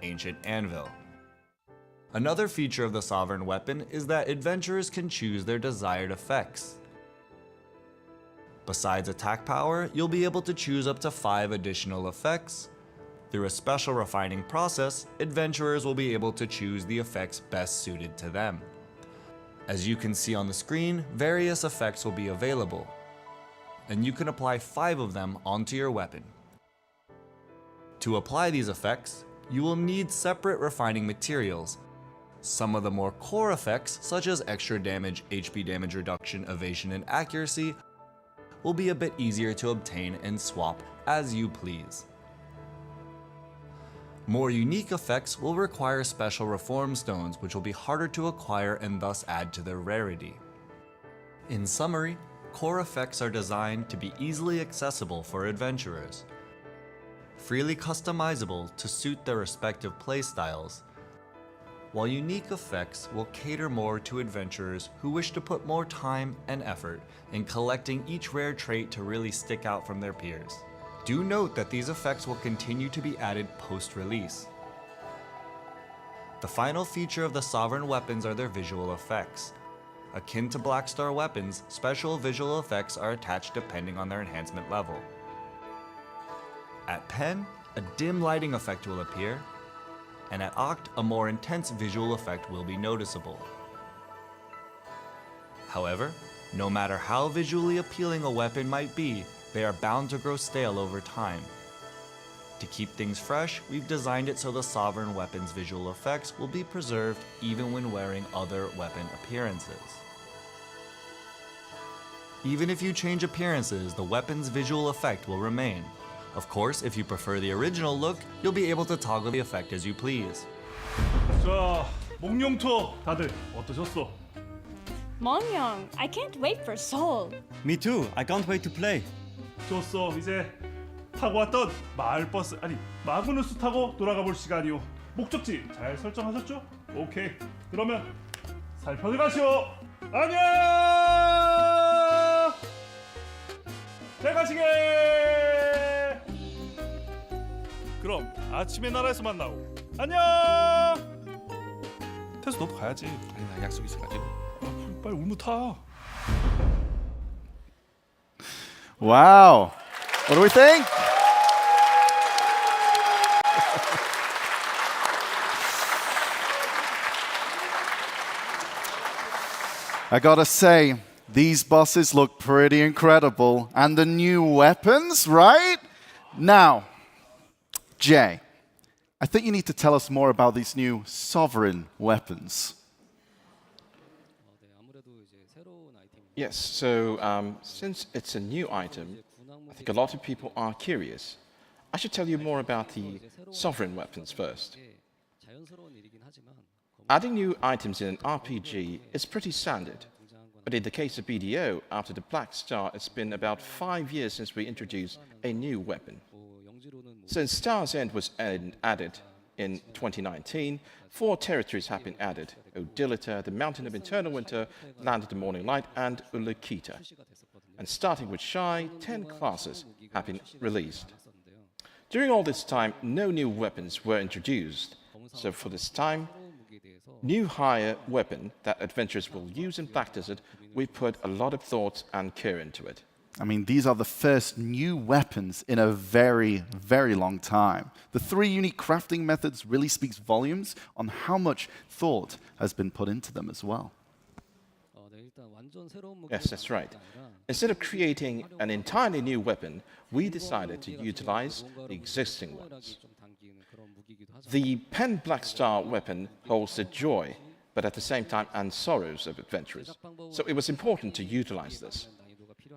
Speaker 7: Ancient Anvil. Another feature of the Sovereign weapon is that adventurers can choose their desired effects. Besides attack power, you'll be able to choose up to 5 additional effects. Through a special refining process, adventurers will be able to choose the effects best suited to them. As you can see on the screen, various effects will be available, and you can apply 5 of them onto your weapon. To apply these effects, you will need separate refining materials. Some of the more core effects, such as extra damage, HP damage reduction, evasion, and accuracy, will be a bit easier to obtain and swap as you please. More unique effects will require special reform stones, which will be harder to acquire and thus add to their rarity. In summary, core effects are designed to be easily accessible for adventurers, freely customizable to suit their respective playstyles, while unique effects will cater more to adventurers who wish to put more time and effort in collecting each rare trait to really stick out from their peers. Do note that these effects will continue to be added post-release. The final feature of the Sovereign weapons are their visual effects. Akin to Blackstar weapons, special visual effects are attached depending on their enhancement level. At Pen, a dim lighting effect will appear, and at Oct, a more intense visual effect will be noticeable. However, no matter how visually appealing a weapon might be, they are bound to grow stale over time. To keep things fresh, we've designed it so the Sovereign weapon's visual effects will be preserved even when wearing other weapon appearances. Even if you change appearances, the weapon's visual effect will remain. Of course, if you prefer the original look, you'll be able to toggle the effect as you please.
Speaker 8: 자, 몽룡 투어 다들 어떠셨어?
Speaker 12: 몽룡, I can't wait for Seoul.
Speaker 11: Me too. I can't wait to play.
Speaker 8: 좋았어. 이제 타고 왔던 마을버스 아니 마그누스 타고 돌아가 볼 시간이요. 목적지 잘 설정하셨죠? 오케이. 그러면 살펴들 가시오. 안녕. 잘 가시게. 그럼 아침에 나라에서 만나고. 안녕. 태수 너도 가야지.
Speaker 5: 아니 나 약속 있어가지고.
Speaker 8: 빨리 울무 타.
Speaker 1: Wow. What do we think? I gotta say, these bosses look pretty incredible. And the new weapons, right? Now, Jay, I think you need to tell us more about these new sovereign weapons.
Speaker 3: Yes, so since it's a new item, I think a lot of people are curious. I should tell you more about the sovereign weapons first. Adding new items in an RPG is pretty standard. But in the case of BDO, after the Blackstar, it's been about 5 years since we introduced a new weapon. Since Star's End was added in 2019, 4 territories have been added: Odilita, the Mountain of Eternal Winter, Land of the Morning Light, and Ulukita. And starting with Shy, 10 classes have been released. During all this time, no new weapons were introduced. So for this time, new higher weapon that adventurers will use in Black Desert, we put a lot of thought and care into it.
Speaker 1: I mean, these are the first new weapons in a very, very long time. The 3 unique crafting methods really speaks volumes on how much thought has been put into them as well.
Speaker 3: Yes, that's right. Instead of creating an entirely new weapon, we decided to utilize the existing ones. The Pen Blackstar weapon holds the joy, but at the same time and sorrows of adventurers. So it was important to utilize this.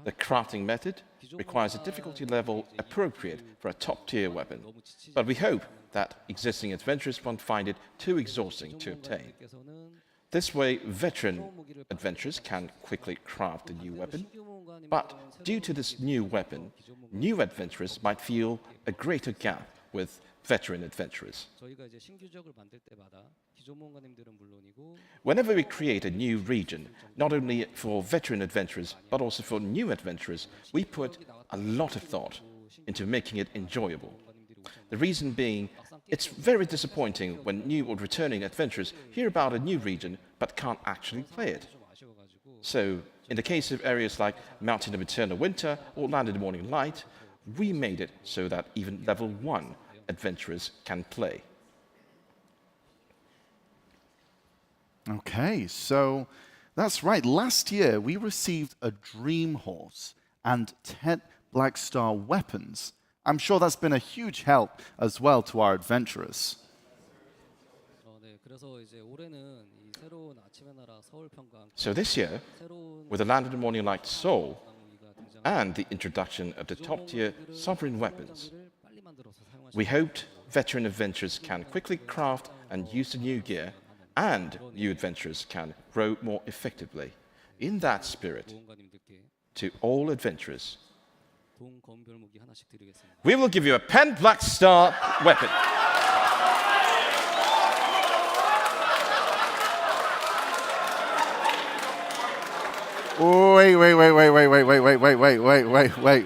Speaker 3: The crafting method requires a difficulty level appropriate for a top-tier weapon, but we hope that existing adventurers won't find it too exhausting to obtain. This way, veteran adventurers can quickly craft a new weapon, but due to this new weapon, new adventurers might feel a greater gap with veteran adventurers. Whenever we create a new region, not only for veteran adventurers, but also for new adventurers, we put a lot of thought into making it enjoyable. The reason being, it's very disappointing when new or returning adventurers hear about a new region but can't actually play it. So, in the case of areas like Mountain of Eternal Winter or Land of the Morning Light, we made it so that even level 1 adventurers can play.
Speaker 1: Okay, so that's right. Last year, we received a Dream Horse and 10 Blackstar weapons. I'm sure that's been a huge help as well to our adventurers.
Speaker 3: So this year, with the Land of the Morning Light Seoul and the introduction of the top-tier sovereign weapons, we hoped veteran adventurers can quickly craft and use the new gear, and new adventurers can grow more effectively. In that spirit, to all adventurers, we will give you a Pen Blackstar weapon.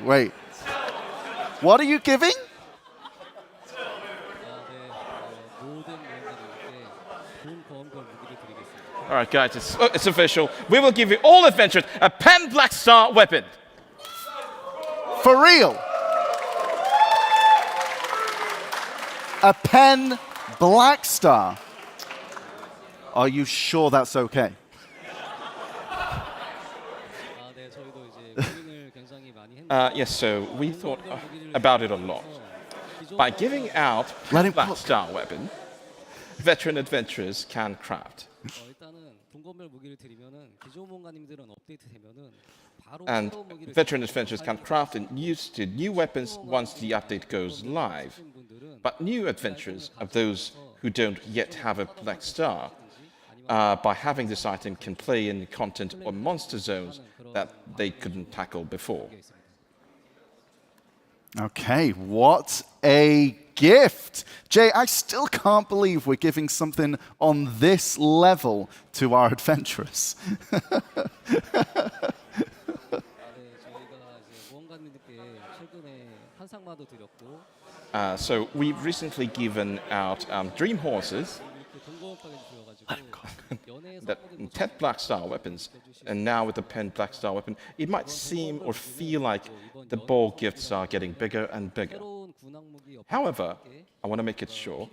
Speaker 1: Wait. What are you giving?
Speaker 3: All right, guys, it's official. We will give you all adventurers a Pen Blackstar weapon.
Speaker 1: For real? A Pen Blackstar? Are you sure that's okay?
Speaker 3: Yes, so we thought about it a lot. By giving out Pen Blackstar weapon, veteran adventurers can craft. And veteran adventurers can craft and use the new weapons once the update goes live. But new adventurers, of those who don't yet have a Blackstar, by having this item can play in content or monster zones that they couldn't tackle before.
Speaker 1: Okay, what a gift. Jay, I still can't believe we're giving something on this level to our adventurers.
Speaker 3: So we've recently given out Dream Horses. that 10 Blackstar weapons, and now with the 10 Blackstar weapon, it might seem or feel like the ball gifts are getting bigger and bigger. However, I want to make it sure,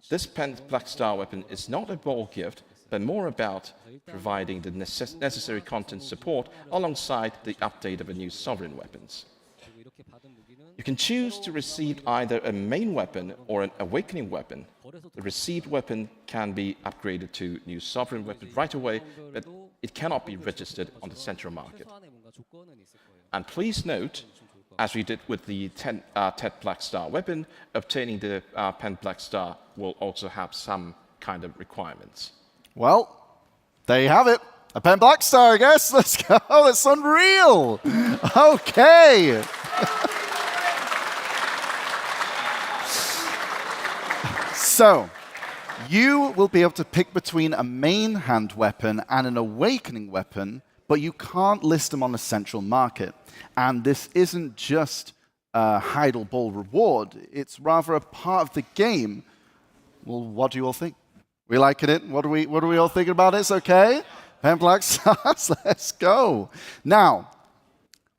Speaker 3: this 10 Blackstar weapon is not a ball gift, but more about providing the necessary content support alongside the update of a new sovereign weapons. You can choose to receive either a main weapon or an awakening weapon. The received weapon can be upgraded to new sovereign weapon right away, but it cannot be registered on the central market. And please note, as we did with the 10 Blackstar weapon, obtaining the 10 Blackstar will also have some kind of requirements.
Speaker 1: Well, there you have it. A 10 Blackstar, I guess. Let's go. That's unreal. Okay. So, you will be able to pick between a main hand weapon and an awakening weapon, but you can't list them on the central market. And this isn't just a Heidel Ball reward. It's rather a part of the game. Well, what do you all think? We liking it? What are we all thinking about this? Okay? 10 Blackstars, let's go. Now,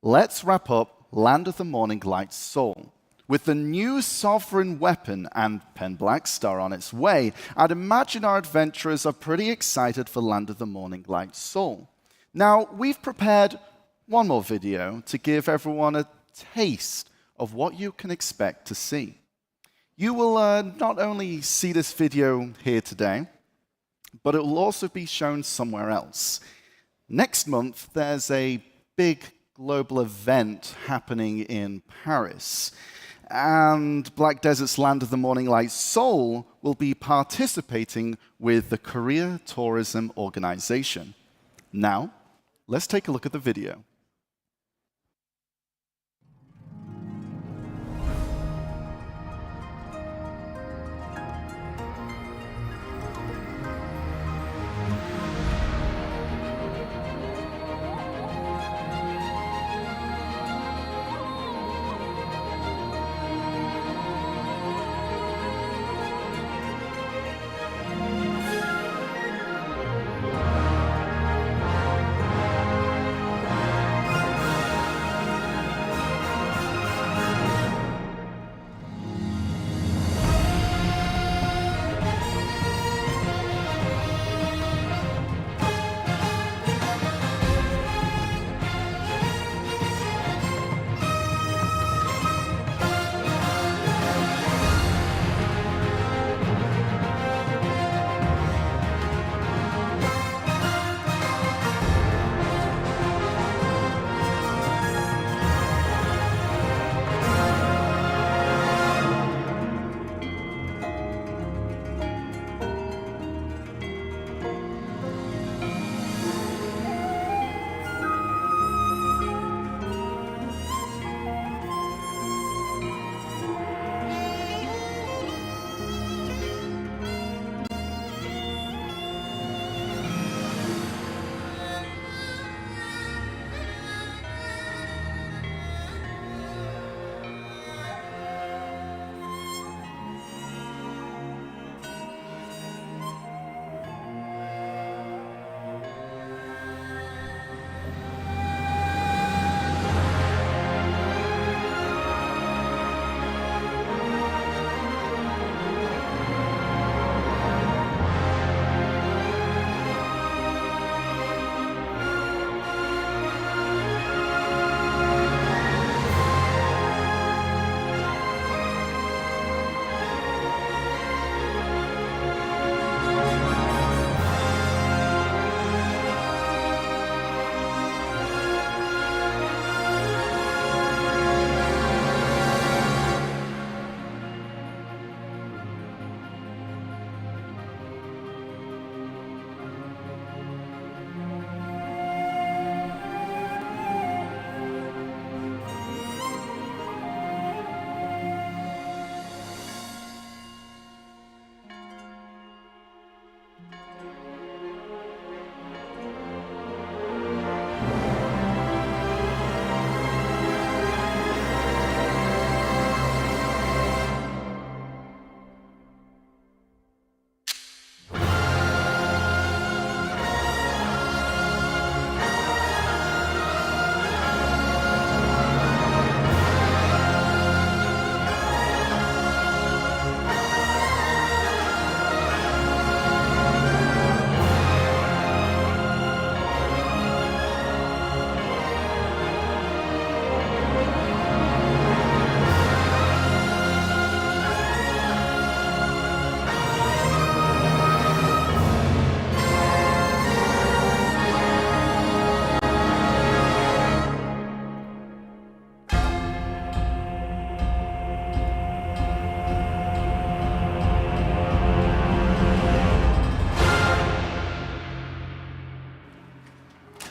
Speaker 1: let's wrap up Land of the Morning Light Seoul. With the new sovereign weapon and 10 Blackstar on its way, I'd imagine our adventurers are pretty excited for Land of the Morning Light Seoul. Now, we've prepared one more video to give everyone a taste of what you can expect to see. You will not only see this video here today, but it will also be shown somewhere else. Next month, there's a big global event happening in Paris. And Black Desert's Land of the Morning Light Seoul will be participating with the Korea Tourism Organization. Now, let's take a look at the video.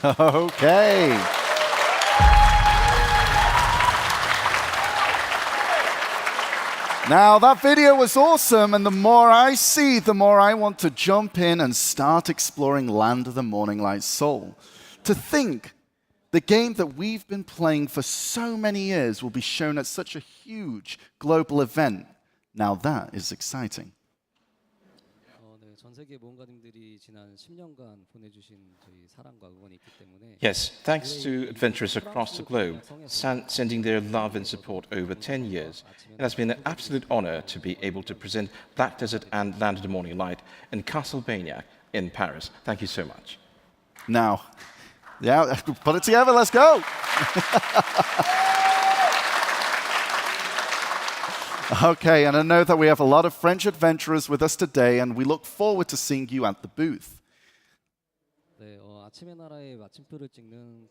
Speaker 1: Okay. Now, that video was awesome, and the more I see, the more I want to jump in and start exploring Land of the Morning Light Seoul. To think the game that we've been playing for so many years will be shown at such a huge global event. Now that is exciting.
Speaker 2: 전 세계 모험가님들이 지난 10년간 보내주신 저희 사랑과 응원이 있기 때문에
Speaker 3: Yes, thanks to adventurers across the globe sending their love and support over 10 years, it has been an absolute honor to be able to present Black Desert and Land of the Morning Light in Castle Beynac in Paris. Thank you so much.
Speaker 1: Now, yeah, put it together, let's go. Okay, and I know that we have a lot of French adventurers with us today, and we look forward to seeing you at the booth.
Speaker 2: 네, 아침의 나라의 마침표를 찍는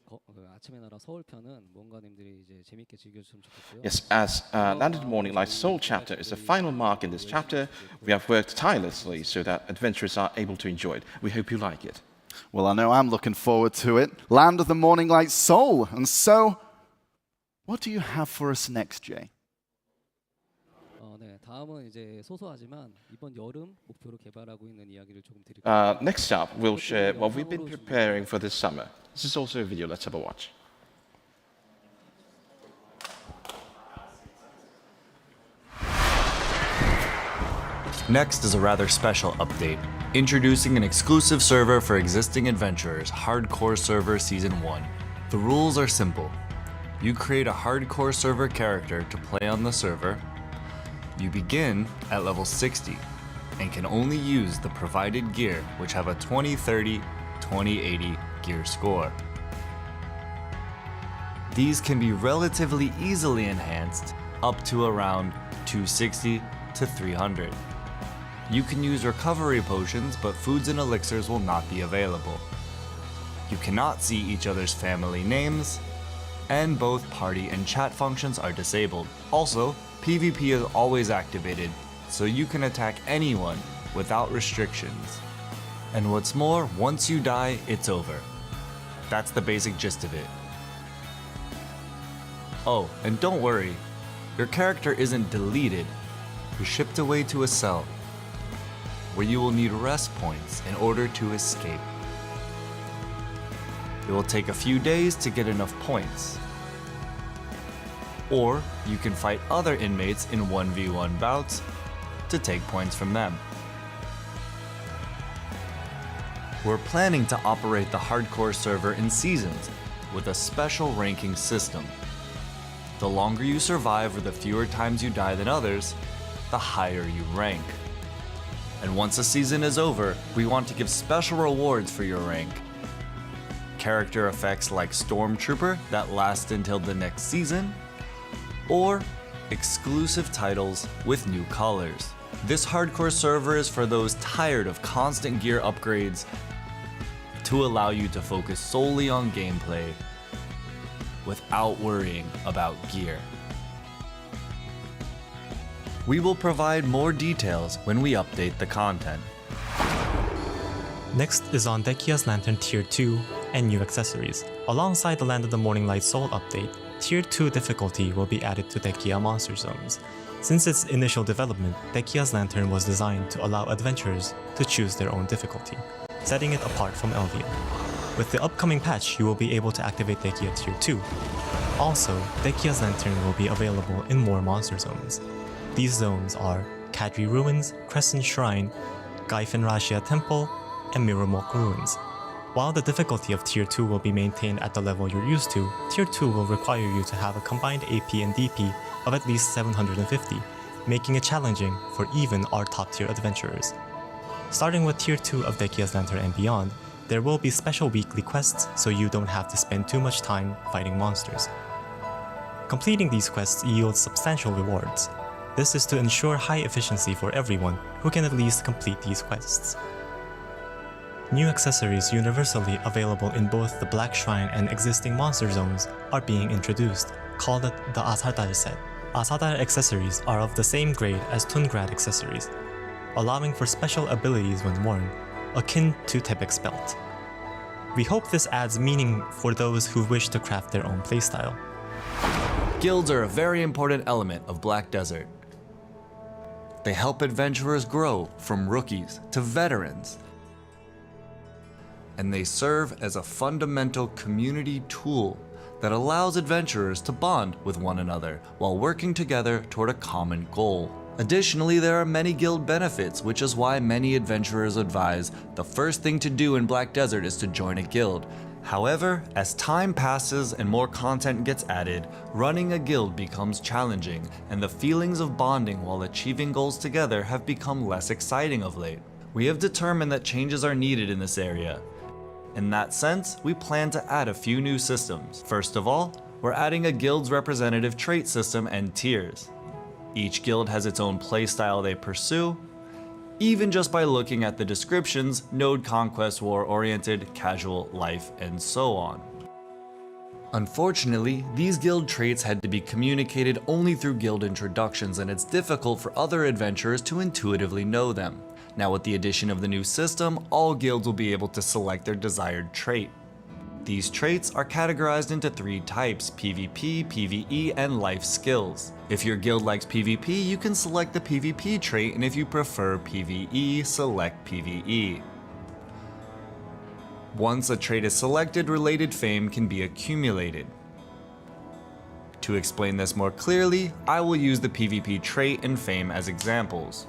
Speaker 2: 아침의 나라 서울 편은 모험가님들이 이제 재밌게 즐겨주시면 좋겠고요.
Speaker 3: Yes, as Land of the Morning Light Seoul chapter is the final mark in this chapter, we have worked tirelessly so that adventurers are able to enjoy it. We hope you like it.
Speaker 1: Well, I know I'm looking forward to it. Land of the Morning Light Seoul. And so, what do you have for us next, Jay?
Speaker 2: 네, 다음은 이제 소소하지만 이번 여름 목표로 개발하고 있는 이야기를 조금 드릴게요.
Speaker 3: Next up, we'll share what we've been preparing for this summer. This is also a video. Let's have a watch.
Speaker 7: Next is a rather special update, introducing an exclusive server for existing adventurers, Hardcore Server Season 1. The rules are simple. You create a Hardcore Server character to play on the server. You begin at level 60 and can only use the provided gear, which have a 2030, 2080 gear score. These can be relatively easily enhanced up to around 260 to 300. You can use recovery potions, but foods and elixirs will not be available. You cannot see each other's family names, and both party and chat functions are disabled. Also, PvP is always activated, so you can attack anyone without restrictions. And what's more, once you die, it's over. That's the basic gist of it. Oh, and don't worry, your character isn't deleted. You're shipped away to a cell, where you will need rest points in order to escape. It will take a few days to get enough points. Or you can fight other inmates in 1v1 bouts to take points from them. We're planning to operate the hardcore server in seasons with a special ranking system. The longer you survive or the fewer times you die than others, the higher you rank. And once a season is over, we want to give special rewards for your rank. Character effects like Stormtrooper that last until the next season, or exclusive titles with new colors. This hardcore server is for those tired of constant gear upgrades to allow you to focus solely on gameplay without worrying about gear. We will provide more details when we update the content.
Speaker 9: Next is on Dekia's Lantern Tier 2 and new accessories. Alongside the Land of the Morning Light Soul update, Tier 2 difficulty will be added to Dekia Monster Zones. Since its initial development, Dekia's Lantern was designed to allow adventurers to choose their own difficulty, setting it apart from Elvia. With the upcoming patch, you will be able to activate Dekia Tier 2. Also, Dekia's Lantern will be available in more monster zones. These zones are Kadri Ruins, Crescent Shrine, Gaifen Rashia Temple, and Mirrormok Ruins. While the difficulty of Tier 2 will be maintained at the level you're used to, Tier 2 will require you to have a combined AP and DP of at least 750, making it challenging for even our top tier adventurers. Starting with Tier 2 of Dekia's Lantern and beyond, there will be special weekly quests so you don't have to spend too much time fighting monsters. Completing these quests yields substantial rewards. This is to ensure high efficiency for everyone who can at least complete these quests. New accessories universally available in both the Black Shrine and existing monster zones are being introduced, called the Asadar set. Asadar accessories are of the same grade as Tungrad accessories, allowing for special abilities when worn, akin to Tebek's belt. We hope this adds meaning for those who wish to craft their own playstyle.
Speaker 7: Guilds are a very important element of Black Desert. They help adventurers grow from rookies to veterans, and they serve as a fundamental community tool that allows adventurers to bond with one another while working together toward a common goal. Additionally, there are many guild benefits, which is why many adventurers advise the first thing to do in Black Desert is to join a guild. However, as time passes and more content gets added, running a guild becomes challenging, and the feelings of bonding while achieving goals together have become less exciting of late. We have determined that changes are needed in this area. In that sense, we plan to add a few new systems. First of all, we're adding a guild's representative trait system and tiers. Each guild has its own playstyle they pursue. Even just by looking at the descriptions, node conquest, war-oriented, casual, life, and so on. Unfortunately, these guild traits had to be communicated only through guild introductions, and it's difficult for other adventurers to intuitively know them. Now with the addition of the new system, all guilds will be able to select their desired trait. These traits are categorized into 3 types: PvP, PvE, and life skills. If your guild likes PvP, you can select the PvP trait, and if you prefer PvE, select PvE. Once a trait is selected, related fame can be accumulated. To explain this more clearly, I will use the PvP trait and fame as examples.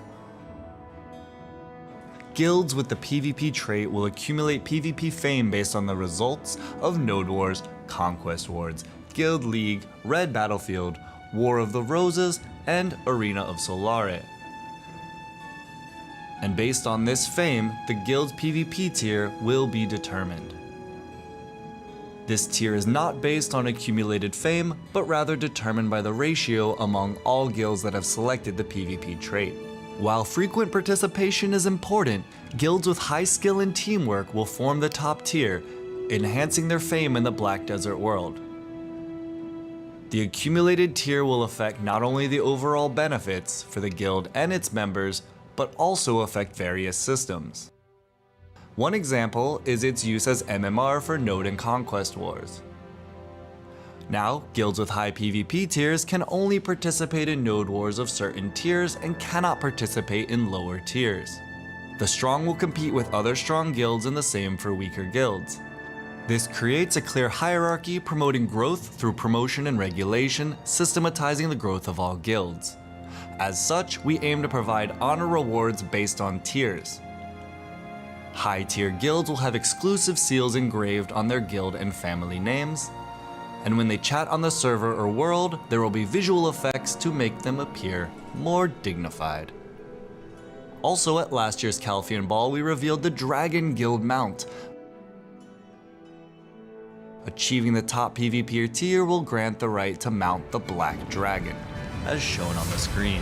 Speaker 7: Guilds with the PvP trait will accumulate PvP fame based on the results of Node Wars, Conquest Wars, Guild League, Red Battlefield, War of the Roses, and Arena of Solare. And based on this fame, the guild's PvP tier will be determined. This tier is not based on accumulated fame, but rather determined by the ratio among all guilds that have selected the PvP trait. While frequent participation is important, guilds with high skill and teamwork will form the top tier, enhancing their fame in the Black Desert world. The accumulated tier will affect not only the overall benefits for the guild and its members, but also affect various systems. One example is its use as MMR for Node and Conquest Wars. Now, guilds with high PvP tiers can only participate in Node Wars of certain tiers and cannot participate in lower tiers. The strong will compete with other strong guilds and the same for weaker guilds. This creates a clear hierarchy, promoting growth through promotion and regulation, systematizing the growth of all guilds. As such, we aim to provide honor rewards based on tiers. High-tier guilds will have exclusive seals engraved on their guild and family names, and when they chat on the server or world, there will be visual effects to make them appear more dignified. Also at last year's Calphian Ball, we revealed the Dragon Guild mount. Achieving the top PvP tier will grant the right to mount the Black Dragon, as shown on the screen.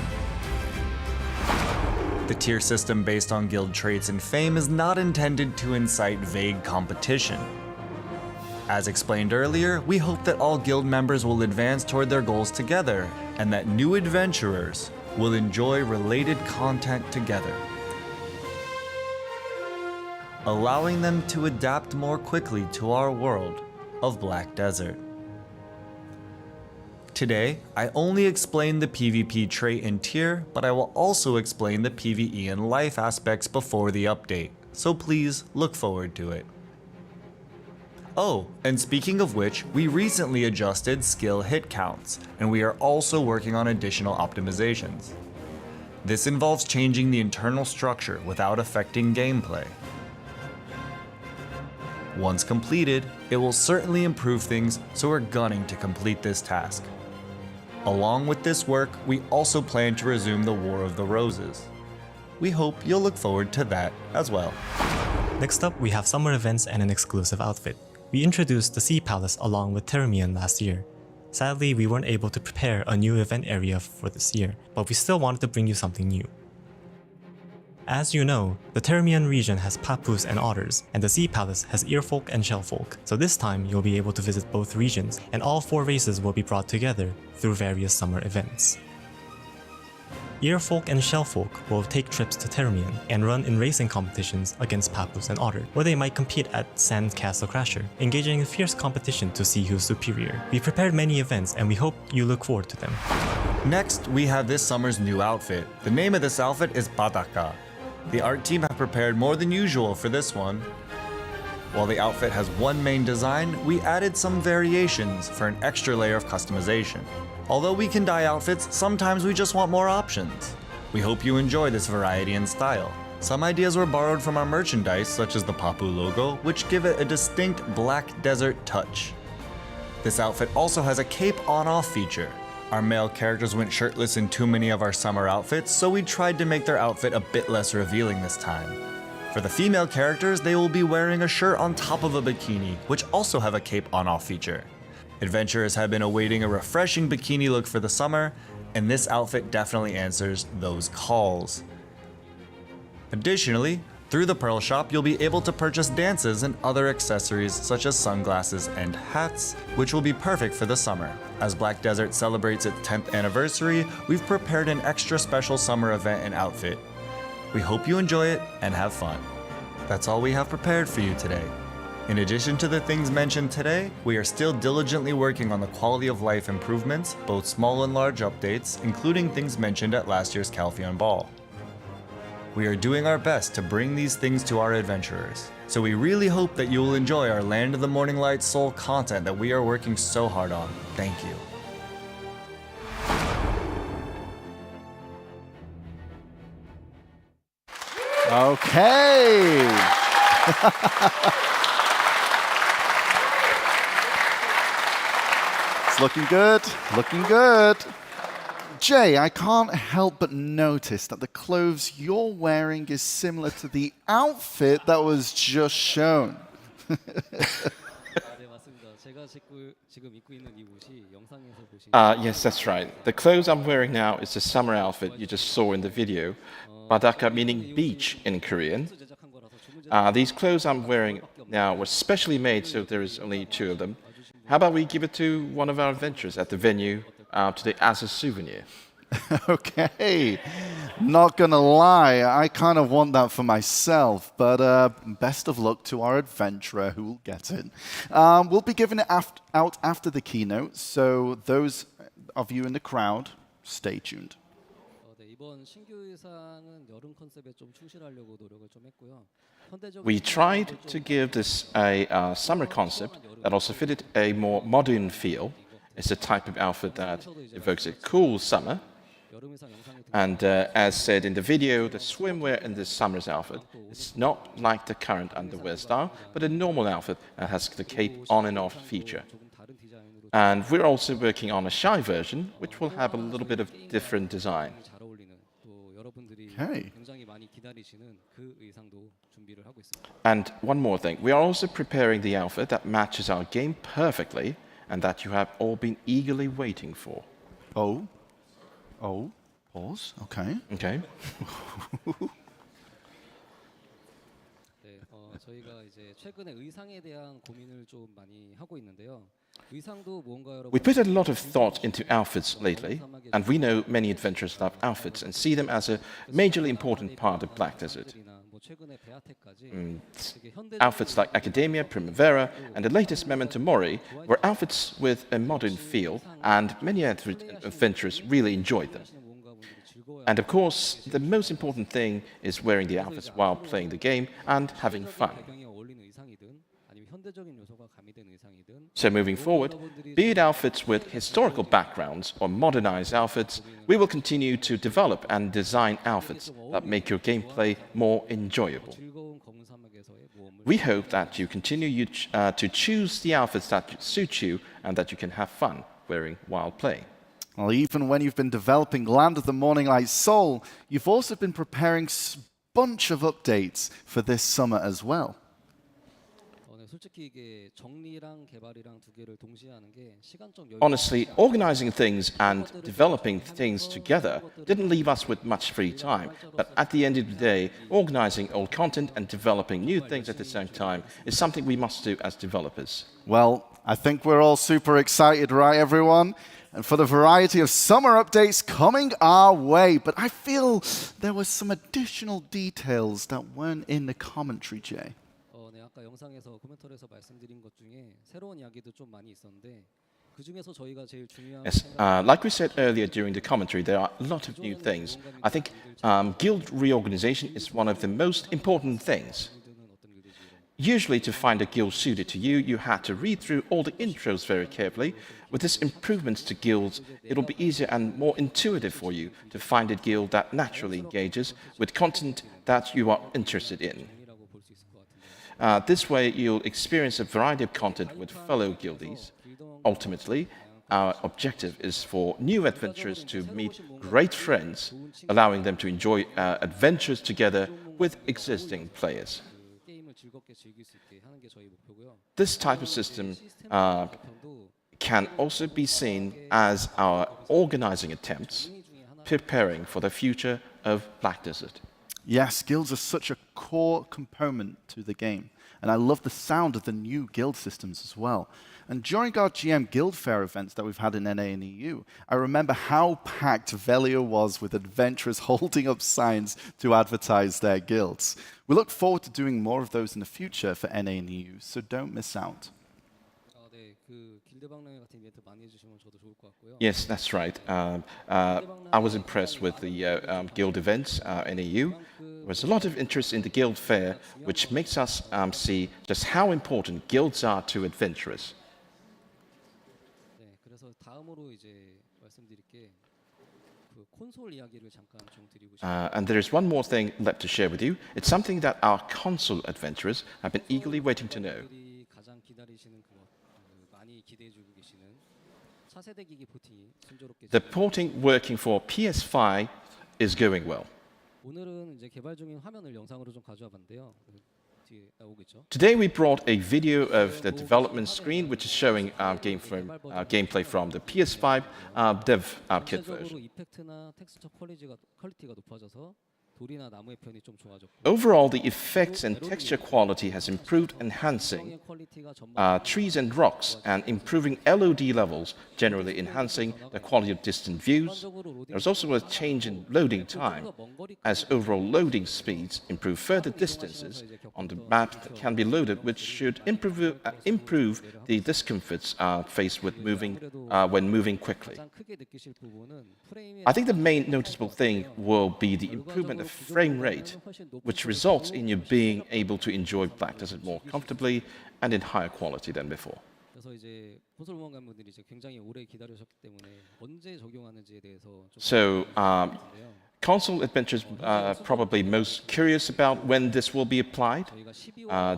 Speaker 7: The tier system based on guild traits and fame is not intended to incite vague competition. As explained earlier, we hope that all guild members will advance toward their goals together, and that new adventurers will enjoy related content together, allowing them to adapt more quickly to our world of Black Desert. Today, I only explained the PvP trait and tier, but I will also explain the PvE and life aspects before the update, so please look forward to it. Oh, and speaking of which, we recently adjusted skill hit counts, and we are also working on additional optimizations. This involves changing the internal structure without affecting gameplay. Once completed, it will certainly improve things, so we're gunning to complete this task. Along with this work, we also plan to resume the War of the Roses. We hope you'll look forward to that as well.
Speaker 9: Next up, we have summer events and an exclusive outfit. We introduced the Sea Palace along with Termian last year. Sadly, we weren't able to prepare a new event area for this year, but we still wanted to bring you something new. As you know, the Termian region has Papus and Otters, and the Sea Palace has Earfolk and Shellfolk, so this time you'll be able to visit both regions, and all 4 races will be brought together through various summer events. Earfolk and Shellfolk will take trips to Termian and run in racing competitions against Papus and Otter, where they might compete at Sandcastle Crasher, engaging in fierce competition to see who's superior. We prepared many events and we hope you look forward to them.
Speaker 7: Next, we have this summer's new outfit. The name of this outfit is Badaka. The art team have prepared more than usual for this one. While the outfit has one main design, we added some variations for an extra layer of customization. Although we can dye outfits, sometimes we just want more options. We hope you enjoy this variety and style. Some ideas were borrowed from our merchandise, such as the Papu logo, which give it a distinct black desert touch. This outfit also has a cape on-off feature. Our male characters went shirtless in too many of our summer outfits, so we tried to make their outfit a bit less revealing this time. For the female characters, they will be wearing a shirt on top of a bikini, which also have a cape on-off feature. Adventurers have been awaiting a refreshing bikini look for the summer, and this outfit definitely answers those calls. Additionally, through the Pearl Shop, you'll be able to purchase dances and other accessories such as sunglasses and hats, which will be perfect for the summer. As Black Desert celebrates its 10th anniversary, we've prepared an extra special summer event and outfit. We hope you enjoy it and have fun. That's all we have prepared for you today. In addition to the things mentioned today, we are still diligently working on the quality of life improvements, both small and large updates, including things mentioned at last year's Calpheon Ball. We are doing our best to bring these things to our adventurers, so we really hope that you will enjoy our Land of the Morning Light Seoul content that we are working so hard on. Thank you.
Speaker 1: Okay. It's looking good, looking good. Jay, I can't help but notice that the clothes you're wearing is similar to the outfit that was just shown.
Speaker 3: Yes, that's right. The clothes I'm wearing now is the summer outfit you just saw in the video. Badaka meaning beach in Korean. These clothes I'm wearing now were specially made, so there is only 2 of them. How about we give it to one of our adventurers at the venue today as a souvenir?
Speaker 1: Okay, not gonna lie, I kind of want that for myself, but best of luck to our adventurer who will get it. We'll be giving it out after the keynote, so those of you in the crowd, stay tuned.
Speaker 3: We tried to give this a summer concept that also fitted a more modern feel. It's a type of outfit that evokes a cool summer. And as said in the video, the swimwear in this summer's outfit is not like the current underwear style, but a normal outfit that has the cape on and off feature. And we're also working on a shy version, which will have a little bit of different design.
Speaker 1: Okay.
Speaker 3: And one more thing, we are also preparing the outfit that matches our game perfectly and that you have all been eagerly waiting for.
Speaker 1: Oh, pause. Okay.
Speaker 3: Okay. We put a lot of thought into outfits lately, and we know many adventurers love outfits and see them as a majorly important part of Black Desert. Outfits like Academia, Primavera, and the latest Memento Mori were outfits with a modern feel, and many adventurers really enjoyed them. And of course, the most important thing is wearing the outfits while playing the game and having fun. So moving forward, be it outfits with historical backgrounds or modernized outfits, we will continue to develop and design outfits that make your gameplay more enjoyable. We hope that you continue to choose the outfits that suit you and that you can have fun wearing while playing.
Speaker 1: Well, even when you've been developing Land of the Morning Light Seoul, you've also been preparing a bunch of updates for this summer as well.
Speaker 3: Honestly, organizing things and developing things together didn't leave us with much free time. But at the end of the day, organizing old content and developing new things at the same time is something we must do as developers.
Speaker 1: Well, I think we're all super excited, right, everyone? and for the variety of summer updates coming our way. But I feel there were some additional details that weren't in the commentary, Jay.
Speaker 2: 네, 아까 영상에서 코멘터리에서 말씀드린 것 중에 새로운 이야기도 좀 많이 있었는데 그 중에서 저희가 제일 중요한
Speaker 3: Yes, like we said earlier during the commentary, there are a lot of new things. I think guild reorganization is one of the most important things. Usually, to find a guild suited to you, you had to read through all the intros very carefully. With this improvements to guilds, it'll be easier and more intuitive for you to find a guild that naturally engages with content that you are interested in. This way, you'll experience a variety of content with fellow guildies. Ultimately, our objective is for new adventurers to meet great friends, allowing them to enjoy adventures together with existing players. This type of system can also be seen as our organizing attempts, preparing for the future of Black Desert.
Speaker 1: Yes, guilds are such a core component to the game, and I love the sound of the new guild systems as well. And during our GM Guild Fair events that we've had in NA and EU, I remember how packed Velia was with adventurers holding up signs to advertise their guilds. We look forward to doing more of those in the future for NA and EU, so don't miss out.
Speaker 3: Yes, that's right. I was impressed with the guild events in EU. There was a lot of interest in the guild fair, which makes us see just how important guilds are to adventurers. And there is one more thing left to share with you. It's something that our console adventurers have been eagerly waiting to know. The porting working for PS5 is going well. Today we brought a video of the development screen, which is showing gameplay from the PS5 dev kit version. Overall, the effects and texture quality has improved, enhancing trees and rocks and improving LOD levels, generally enhancing the quality of distant views. There's also a change in loading time, as overall loading speeds improve further distances on the map that can be loaded, which should improve the discomforts faced with when moving quickly. I think the main noticeable thing will be the improvement of frame rate, which results in you being able to enjoy Black Desert more comfortably and in higher quality than before. So, console adventurers are probably most curious about when this will be applied.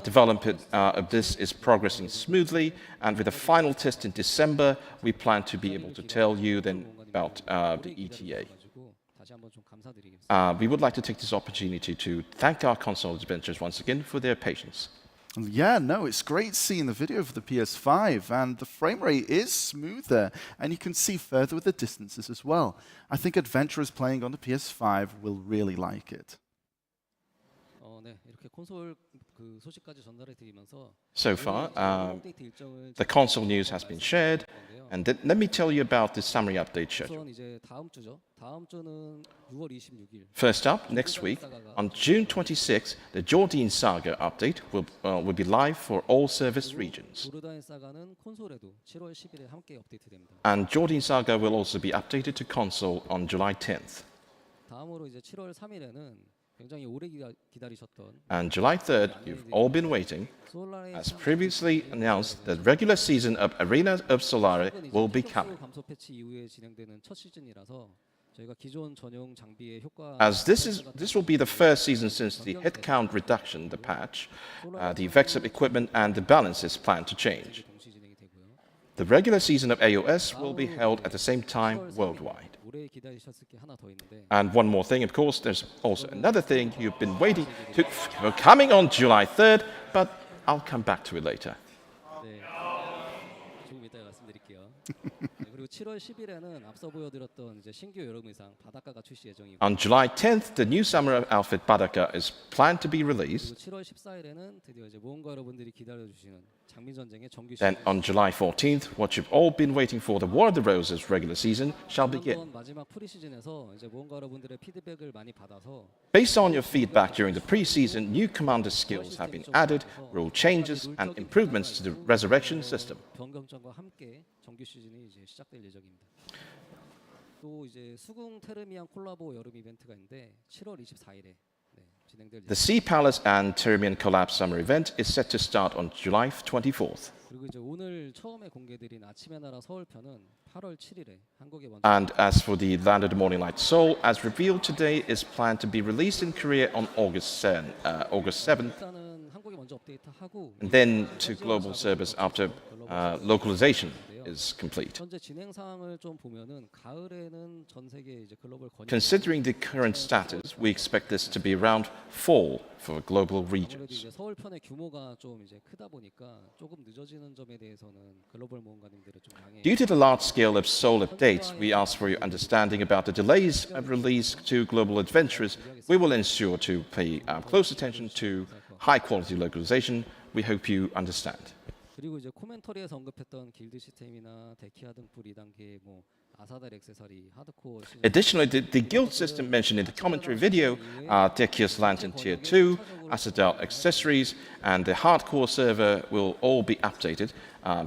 Speaker 3: Development of this is progressing smoothly, and with a final test in December, we plan to be able to tell you then about the ETA. We would like to take this opportunity to thank our console adventurers once again for their patience.
Speaker 1: Yeah, no, it's great seeing the video for the PS5, and the frame rate is smoother, and you can see further with the distances as well. I think adventurers playing on the PS5 will really like it.
Speaker 3: So far, the console news has been shared, and let me tell you about the summary update schedule. First up, next week, on June 26th, the Jordan Saga update will be live for all service regions. And Jordan Saga will also be updated to console on July 10th. And July 3rd, you've all been waiting. As previously announced, the regular season of Arena of Solare will be coming. As this will be the first season since the headcount reduction, the patch, the effects of equipment and the balance is planned to change. The regular season of AOS will be held at the same time worldwide. And one more thing, of course, there's also another thing you've been waiting to coming on July 3rd, but I'll come back to it later. On July 10th, the new summer outfit Badaka is planned to be released. Then on July 14th, what you've all been waiting for, the War of the Roses regular season, shall begin.
Speaker 2: 마지막 프리시즌에서 이제 모험가 여러분들의 피드백을 많이 받아서
Speaker 3: Based on your feedback during the pre-season, new commander skills have been added, rule changes, and improvements to the resurrection system.
Speaker 2: 변경점과 함께 정규 시즌이 이제 시작될 예정입니다. 또 이제 수궁 테르미안 콜라보 여름 이벤트가 있는데 7월 24일에 진행될
Speaker 3: The Sea Palace and Termian Collapse Summer event is set to start on July 24th.
Speaker 2: 그리고 이제 오늘 처음에 공개드린 아침의 나라 서울편은 8월 7일에 한국에 먼저
Speaker 3: And as for the Land of the Morning Light Seoul, as revealed today, is planned to be released in Korea on August 7th,
Speaker 2: 일단은 한국에 먼저 업데이트하고
Speaker 3: and then to global service after localization is complete.
Speaker 2: 현재 진행 상황을 좀 보면은 가을에는 전 세계 이제 글로벌 권역
Speaker 3: Considering the current status, we expect this to be around fall for global
Speaker 2: 아무래도
Speaker 3: regions.
Speaker 2: 이제 서울편의 규모가 좀 이제 크다 보니까 조금 늦어지는 점에 대해서는 글로벌 모험가님들의 좀 양해.
Speaker 3: Due to the large scale of Seoul updates, we ask for your understanding about the delays of release to global adventurers. We will ensure to pay close attention to high quality localization. We hope you understand.
Speaker 2: 그리고 이제 코멘터리에서 언급했던 길드 시스템이나 데키아 등불 2단계 뭐 아사달 액세서리 하드코어 시즌
Speaker 3: Additionally, the guild system mentioned in the commentary video, Dekia's Lantern Tier 2, Asadal accessories, and the hardcore server will all be updated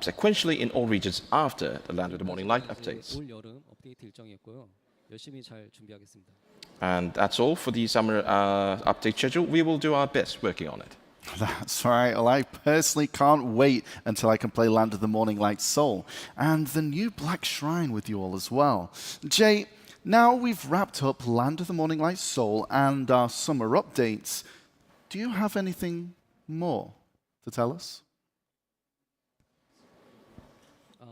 Speaker 3: sequentially in all regions after the Land of the Morning Light updates.
Speaker 2: 올 여름 업데이트 일정이었고요. 열심히 잘 준비하겠습니다.
Speaker 3: And that's all for the summer update schedule. We will do our best working on it.
Speaker 1: That's right. Well, I personally can't wait until I can play Land of the Morning Light Soul and the new Black Shrine with you all as well. Jay, now we've wrapped up Land of the Morning Light Soul and our summer updates. Do you have anything more to tell us?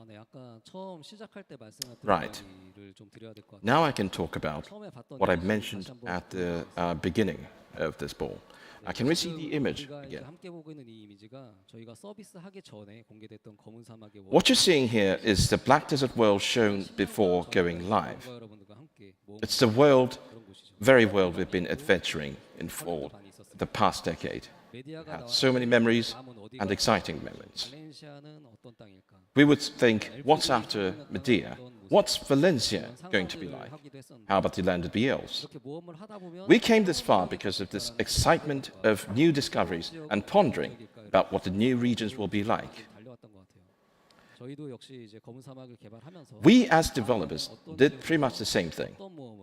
Speaker 2: 네, 아까 처음 시작할 때 말씀드린
Speaker 3: Right.
Speaker 2: 이야기를 좀 드려야 될 것 같아요.
Speaker 3: Now I can talk about
Speaker 2: 처음에 봤던
Speaker 3: what I
Speaker 2: 이미지
Speaker 3: mentioned
Speaker 2: 다시 한번
Speaker 3: at the beginning of this ball. Can we see the image
Speaker 2: 우리가 이제
Speaker 3: again?
Speaker 2: 함께 보고 있는 이 이미지가 저희가 서비스하기 전에 공개됐던 검은 사막의
Speaker 3: What you're seeing here is the Black Desert world shown before going live.
Speaker 2: 여러분들과 함께
Speaker 3: It's the world, very world we've been adventuring in for the past decade. Had so many memories and exciting moments.
Speaker 2: 발렌시아는 어떤 땅일까?
Speaker 3: We would think, what's after Medea? What's Valencia going to be like? How about the land of the elves?
Speaker 2: 이렇게 모험을 하다 보면
Speaker 3: We came this far because of this excitement of new discoveries and pondering about what the new regions will be like.
Speaker 2: 달려왔던 것 같아요. 저희도 역시 이제 검은 사막을 개발하면서
Speaker 3: We as developers did pretty much the same thing,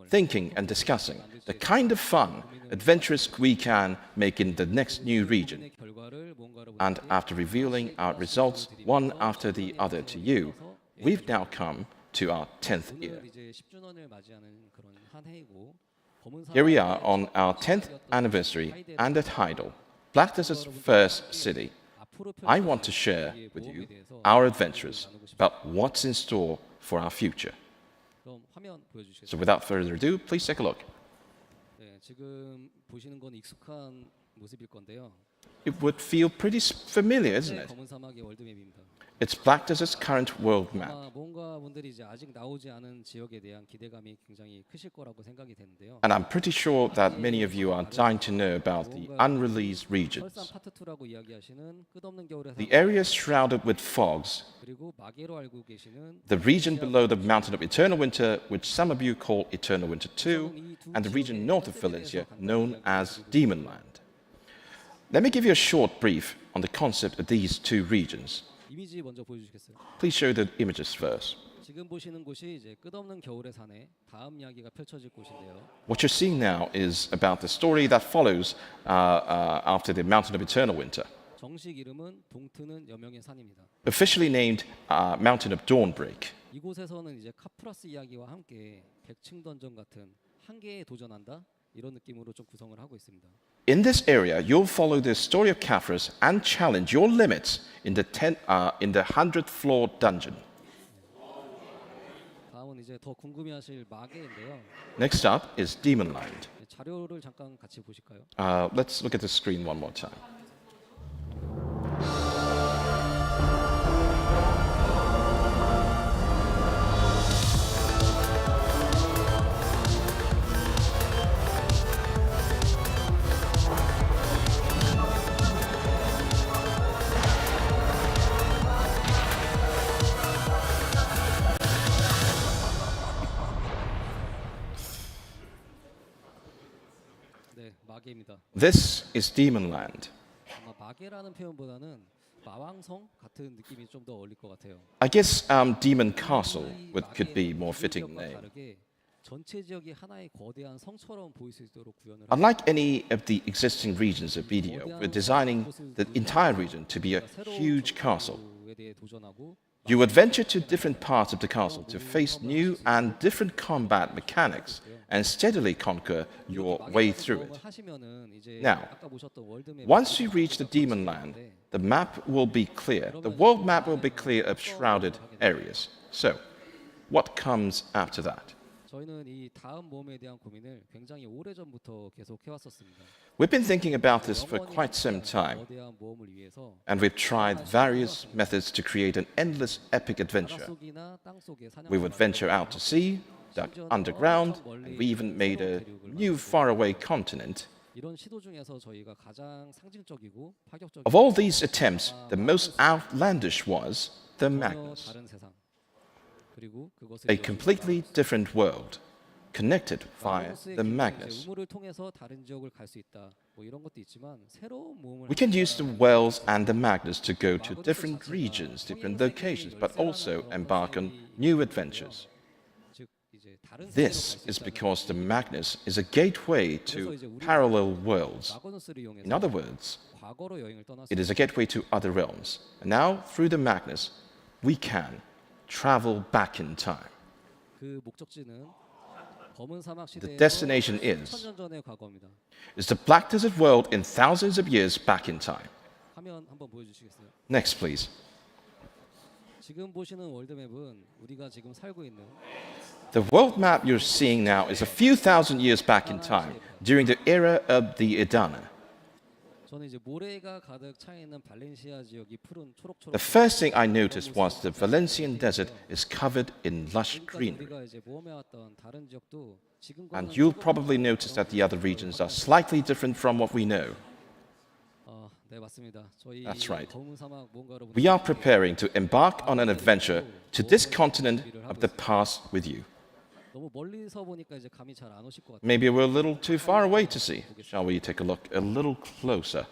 Speaker 3: thinking and discussing the kind of fun, adventurous we can make in the next new region.
Speaker 2: 결과를 모험가 여러분들께
Speaker 3: And after revealing our results one after the other to you, we've now come to our 10th year.
Speaker 2: 오늘 이제 10주년을 맞이하는 그런 한 해이고 검은
Speaker 3: Here we
Speaker 2: 사막의
Speaker 3: are on our 10th anniversary and at Heidel, Black Desert's first city.
Speaker 2: 앞으로
Speaker 3: I want to share with you our adventures about what's in store for our future.
Speaker 2: 그럼 화면 보여주시겠어요?
Speaker 3: So without further ado, please take a look.
Speaker 2: 네, 지금 보시는 건 익숙한 모습일 건데요.
Speaker 3: It would feel pretty familiar, isn't
Speaker 2: 네,
Speaker 3: it?
Speaker 2: 검은 사막의 월드맵입니다.
Speaker 3: It's Black Desert's current world map.
Speaker 2: 아마 뭔가 분들이 이제 아직 나오지 않은 지역에 대한 기대감이 굉장히 크실 거라고 생각이 되는데요.
Speaker 3: And I'm pretty sure that many of you are dying to know about the unreleased regions.
Speaker 2: 설산 파트 2라고 이야기하시는 끝없는 겨울의
Speaker 3: The
Speaker 2: 사막,
Speaker 3: areas shrouded with fogs,
Speaker 2: 그리고 마계로 알고 계시는
Speaker 3: the region below the mountain of eternal winter, which some of you call Eternal Winter 2, and the region north of Valencia, known as Demonland. Let me give you a short brief on the concept of these two regions.
Speaker 2: 이미지 먼저 보여주시겠어요?
Speaker 3: Please show the images first.
Speaker 2: 지금 보시는 곳이 이제 끝없는 겨울의 산에 다음 이야기가 펼쳐질 곳인데요.
Speaker 3: What you're seeing now is about the story that follows after the mountain of eternal winter,
Speaker 2: 정식 이름은 동트는 여명의 산입니다.
Speaker 3: officially named Mountain of Dawnbreak.
Speaker 2: 이곳에서는 이제 카프라스 이야기와 함께 백층 던전 같은 한계에 도전한다 이런 느낌으로 좀 구성을 하고 있습니다.
Speaker 3: In this area, you'll follow the story of Caphras and challenge your limits in the 100th floor dungeon.
Speaker 2: 다음은 이제 더 궁금해하실 마계인데요.
Speaker 3: Next up is Demonland.
Speaker 2: 네, 자료를 잠깐 같이 보실까요?
Speaker 3: Let's look at the screen one more time.
Speaker 2: 마계입니다.
Speaker 3: This is Demon Land.
Speaker 2: 아마 마계라는 표현보다는 마왕성 같은 느낌이 좀 더 어울릴 것 같아요.
Speaker 3: I guess Demon Castle could be more fitting name.
Speaker 2: 다르게 전체 지역이 하나의 거대한 성처럼 보일 수 있도록 구현을.
Speaker 3: Unlike any of the existing regions of BDO, we're designing the entire region to be a huge castle. You would venture to different parts of the castle to face new and different combat mechanics and steadily conquer your way through it. Now, once you reach the Demon Land, the map will be clear. The world map will be clear of shrouded areas. So, what comes after that?
Speaker 2: 저희는 이 다음 모험에 대한 고민을 굉장히 오래전부터 계속 해왔었습니다.
Speaker 3: We've been thinking about this for quite some time, and we've tried various methods to create an endless epic adventure. We would venture out to sea, dug underground, and we even made a new faraway continent.
Speaker 2: 이런 시도 중에서 저희가 가장 상징적이고 파격적인
Speaker 3: Of all these attempts, the most outlandish was the Magnus.
Speaker 2: 다른 세상. 그리고 그것을
Speaker 3: A completely different world, connected via the Magnus.
Speaker 2: 우물을 통해서 다른 지역을 갈 수 있다. 뭐 이런 것도 있지만 새로운 모험을
Speaker 3: We can use the wells and the Magnus to go to different regions, different locations, but also embark on new adventures. This is because the Magnus is a gateway to parallel worlds. In other words,
Speaker 2: 과거로 여행을 떠났습니다.
Speaker 3: it is a gateway to other realms. And now, through the Magnus, we can travel back in time.
Speaker 2: 그 목적지는 검은 사막
Speaker 3: The
Speaker 2: 시대의
Speaker 3: destination is
Speaker 2: 천년 전의 과거입니다.
Speaker 3: the Black Desert world in thousands of years back in time.
Speaker 2: 화면 한번 보여주시겠어요?
Speaker 3: Next, please.
Speaker 2: 지금 보시는 월드맵은 우리가 지금 살고 있는
Speaker 3: The world map you're seeing now is a few thousand years back in time, during the era of the Edana.
Speaker 2: 저는 이제 모래가 가득 차 있는 발렌시아 지역이 푸른 초록초록.
Speaker 3: The first thing I noticed was the Valencian desert is covered in lush greenery.
Speaker 2: 우리가 이제 모험해왔던 다른 지역도 지금과는
Speaker 3: And you'll probably notice that the other regions are slightly different from what we know.
Speaker 2: 네, 맞습니다. 저희
Speaker 3: That's right.
Speaker 2: 검은 사막 뭔가 여러분
Speaker 3: We are preparing to embark on an adventure to this continent of the past with you.
Speaker 2: 너무 멀리서 보니까 이제 감이 잘 안 오실 것 같아요.
Speaker 3: Maybe we're a little too far away to see. Shall we take a look a little closer?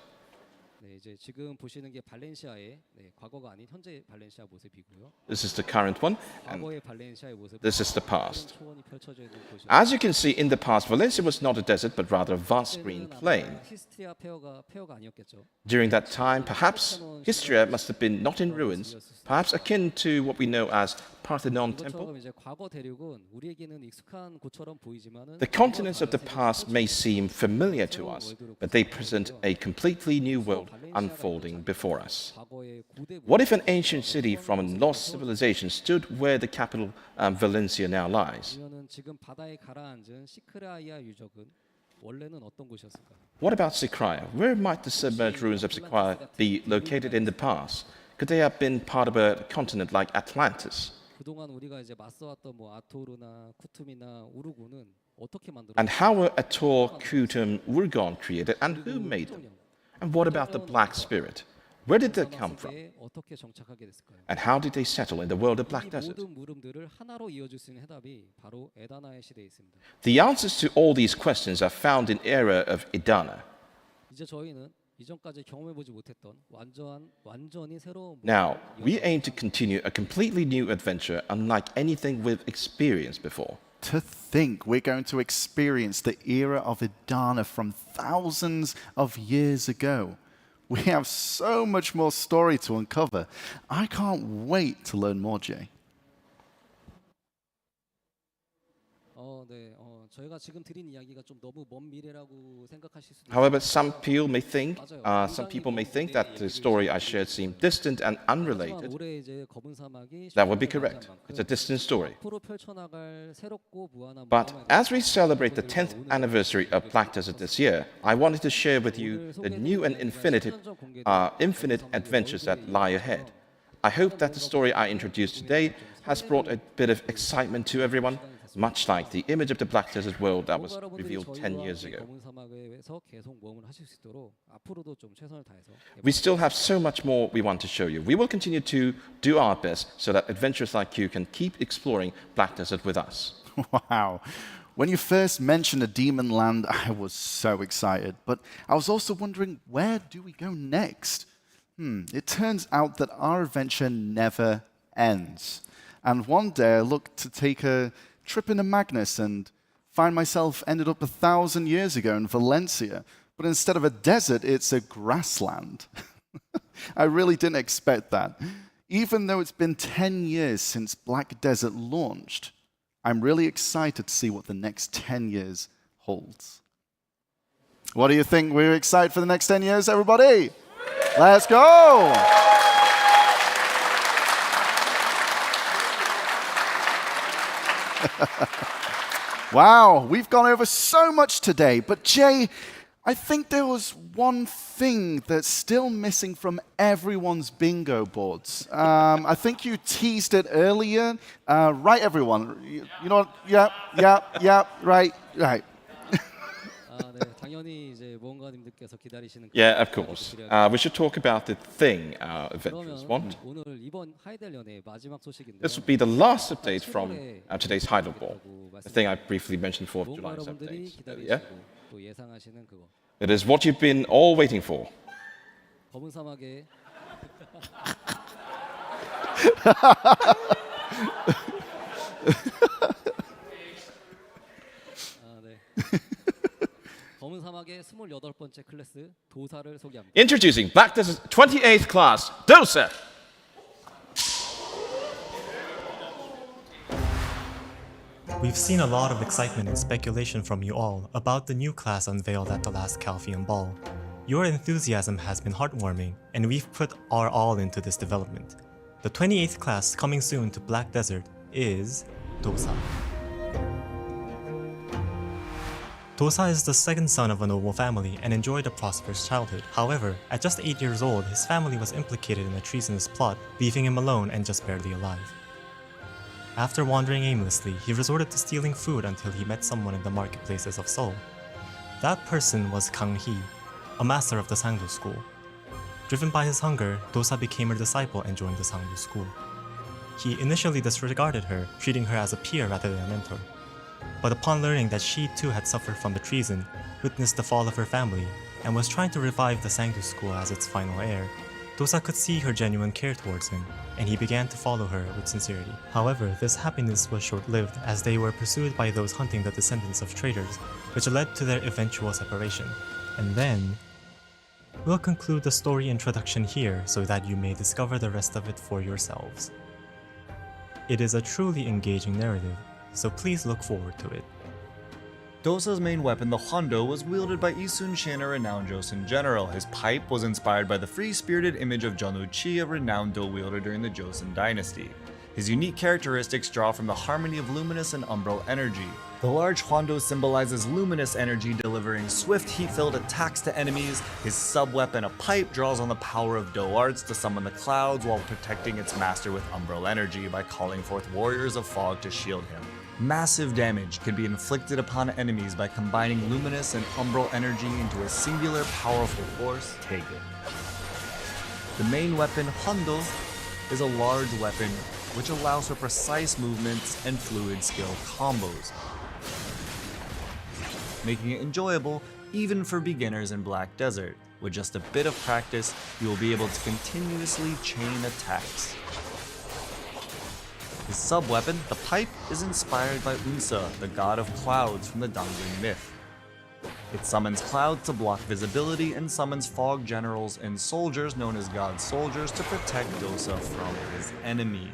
Speaker 2: 네, 이제 지금 보시는 게 발렌시아의 과거가 아닌 현재 발렌시아 모습이고요.
Speaker 3: This is the current one, and
Speaker 2: 과거의 발렌시아의 모습.
Speaker 3: this is the past.
Speaker 2: 초원이 펼쳐져 있는 곳이죠.
Speaker 3: As you can see, in the past, Valencia was not a desert, but rather a vast green plain.
Speaker 2: 히스트리아 폐허가 아니었겠죠.
Speaker 3: During that time, perhaps Histria must have been not in ruins, perhaps akin to what we know as Parthenon Temple.
Speaker 2: 이것처럼 이제 과거 대륙은 우리에게는 익숙한 곳처럼 보이지만은
Speaker 3: The continents of the past may seem familiar to us, but they present a completely new world unfolding before us. What if an ancient city from a lost civilization stood where the capital Valencia now lies?
Speaker 2: 그러면은 지금 바다에 가라앉은 시크라이아 유적은 원래는 어떤 곳이었을까요?
Speaker 3: What about Sikria? Where might the submerged ruins of Sikria be located in the past? Could they have been part of a continent like Atlantis?
Speaker 2: 그동안 우리가 이제 맞서왔던 뭐 아토르나 쿠툼이나 우르구는 어떻게 만들었어요?
Speaker 3: And how were Ator, Kutum, Urgon created, and who made them? And what about the Black Spirit? Where did they come from?
Speaker 2: 어떻게 정착하게 됐을까요?
Speaker 3: And how did they settle in the world of Black
Speaker 2: 이
Speaker 3: Desert?
Speaker 2: 모든 물음들을 하나로 이어줄 수 있는 해답이 바로 에다나의 시대에 있습니다.
Speaker 3: The answers to all these questions are found in era of Edana.
Speaker 2: 이제 저희는 이전까지 경험해보지 못했던 완전히 새로운
Speaker 3: Now, we aim to continue a completely new adventure unlike anything we've experienced before.
Speaker 1: To think we're going to experience the era of Edana from thousands of years ago. We have so much more story to uncover. I can't wait to learn more, Jay.
Speaker 2: 저희가 지금 드린 이야기가 좀 너무 먼 미래라고 생각하실 수도
Speaker 3: However, some people may think that the story I shared seemed distant and unrelated.
Speaker 2: 올해 이제 검은 사막이
Speaker 3: That would be correct. It's a distant story.
Speaker 2: 앞으로 펼쳐나갈 새롭고 무한한
Speaker 3: But as we celebrate the 10th anniversary of Black Desert this year, I wanted to share with you the new and infinite adventures that lie ahead. I hope that the story I introduced today has brought a bit of excitement to everyone, much like the image of the Black Desert world that was revealed 10 years ago. We still have so much more we want to show you. We will continue to do our best so that adventurers like you can keep exploring Black Desert with us.
Speaker 1: Wow. When you first mentioned a demon land, I was so excited, but I was also wondering, where do we go next? It turns out that our adventure never ends. And one day I looked to take a trip in a Magnus and find myself ended up 1,000 years ago in Valencia, but instead of a desert, it's a grassland. I really didn't expect that. Even though it's been 10 years since Black Desert launched, I'm really excited to see what the next 10 years holds. What do you think? We're excited for the next 10 years, everybody? Let's go! Wow, we've gone over so much today, but Jay, I think there was one thing that's still missing from everyone's bingo boards. I think you teased it earlier. Right, everyone? You know what? Yeah, right.
Speaker 3: Yeah, of course. We should talk about the thing our adventurers want. This will be the last update from today's Heidel Ball, the thing I briefly mentioned for July's update earlier. It is what you've been all waiting for. Introducing Black Desert's 28th class, Dosa.
Speaker 9: We've seen a lot of excitement and speculation from you all about the new class unveiled at the last Calpheon Ball. Your enthusiasm has been heartwarming, and we've put our all into this development. The 28th class coming soon to Black Desert is Dosa. Dosa is the second son of a noble family and enjoyed a prosperous childhood. However, at just 8 years old, his family was implicated in a treasonous plot, leaving him alone and just barely alive. After wandering aimlessly, he resorted to stealing food until he met someone in the marketplaces of Seoul. That person was Kang Hee, a master of the Sangdo school. Driven by his hunger, Dosa became her disciple and joined the Sangdo school. He initially disregarded her, treating her as a peer rather than a mentor. But upon learning that she too had suffered from the treason, witnessed the fall of her family, and was trying to revive the Sangdo school as its final heir, Dosa could see her genuine care towards him, and he began to follow her with sincerity. However, this happiness was short-lived as they were pursued by those hunting the descendants of traitors, which led to their eventual separation. And then, we'll conclude the story introduction here so that you may discover the rest of it for yourselves. It is a truly engaging narrative, so please look forward to it.
Speaker 7: Dosa's main weapon, the Hondo, was wielded by Isun Shin, a renowned Joseon general. His pipe was inspired by the free-spirited image of Jeonu-chi, a renowned Do wielder during the Joseon dynasty. His unique characteristics draw from the harmony of luminous and umbral energy. The large Hondo symbolizes luminous energy, delivering swift, heat-filled attacks to enemies. His sub-weapon, a pipe, draws on the power of Do arts to summon the clouds while protecting its master with umbral energy by calling forth warriors of fog to shield him. Massive damage can be inflicted upon enemies by combining luminous and umbral energy into a singular powerful force, Take It. The main weapon, Hondo, is a large weapon which allows for precise movements and fluid skill combos, making it enjoyable even for beginners in Black Desert. With just a bit of practice, you will be able to continuously chain attacks. His sub-weapon, the pipe, is inspired by Unsa, the god of clouds from the Dangun myth. It summons clouds to block visibility and summons fog generals and soldiers known as god soldiers to protect Dosa from his enemy.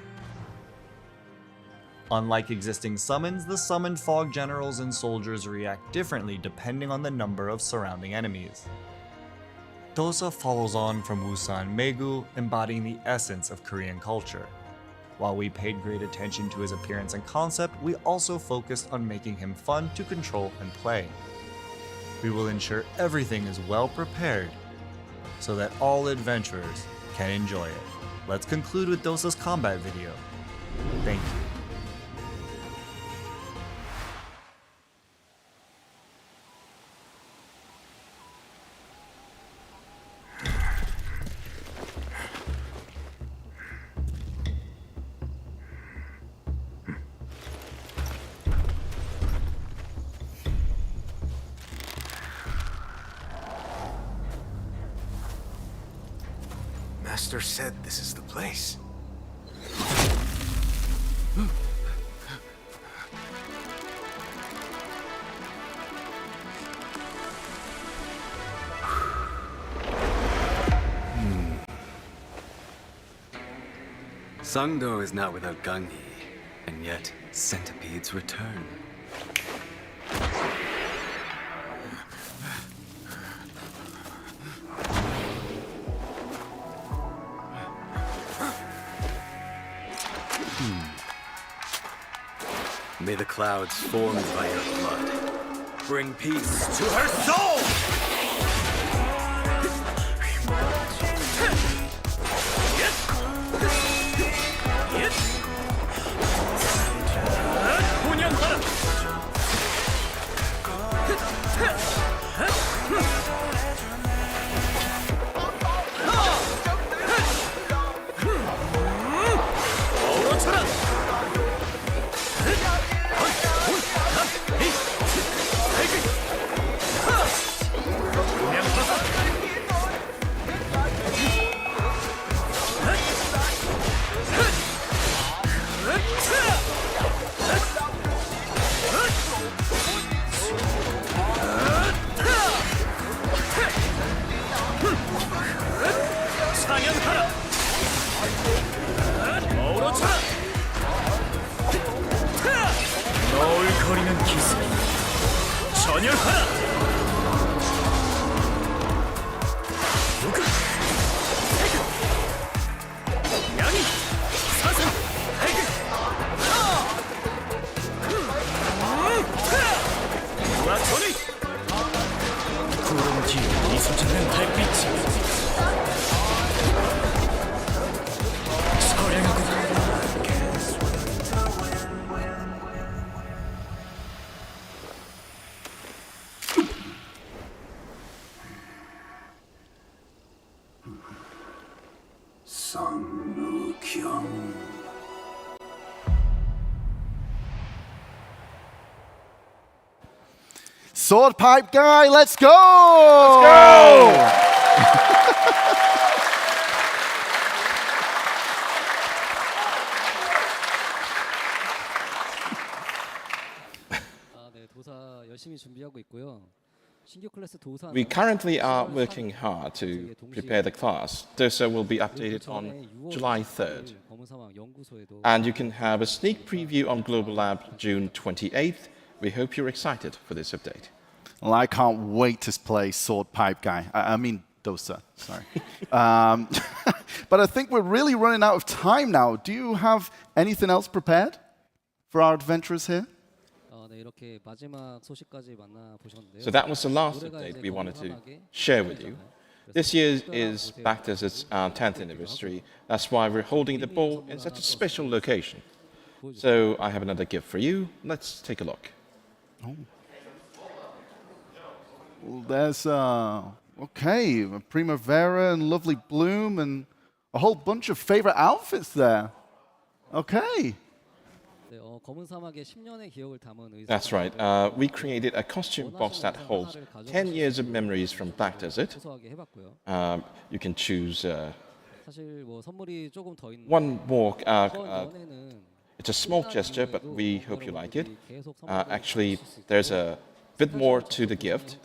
Speaker 7: Unlike existing summons, the summoned fog generals and soldiers react differently depending on the number of surrounding enemies. Dosa follows on from Wusan Megu, embodying the essence of Korean culture. While we paid great attention to his appearance and concept, we also focused on making him fun to control and play. We will ensure everything is well prepared so that all adventurers can enjoy it. Let's conclude with Dosa's combat video. Thank you.
Speaker 13: master said this is the place.
Speaker 14: Sangdo is not without Gangi, and yet centipedes return. May the clouds formed by your blood bring peace to her soul!
Speaker 6: 너울거리는 기술 전열하라! 양이 사슴 우라토니 구름 뒤에 미소짓는 달빛이 서량하구나.
Speaker 1: Sword pipe guy, let's go! Let's go!
Speaker 3: We currently are working hard to prepare the class. Dosa will be updated on July 3rd. And you can have a sneak preview on Global Lab June 28th. We hope you're excited for this update.
Speaker 1: Well, I can't wait to play Sword Pipe Guy. I mean, Dosa, sorry. But I think we're really running out of time now. Do you have anything else prepared for our adventurers here?
Speaker 3: So that was the last update we wanted to share with you. This year is Blackdesert's 10th anniversary. That's why we're holding the ball in such a special location. So I have another gift for you. Let's take a look.
Speaker 1: Oh. Well, there's, okay, a Primavera and Lovely Bloom and a whole bunch of favorite outfits there. Okay.
Speaker 3: That's right. We created a costume box that holds 10 years of memories from Black Desert. You can choose one more. It's a small gesture, but we hope you like it. Actually, there's a bit more to the gift.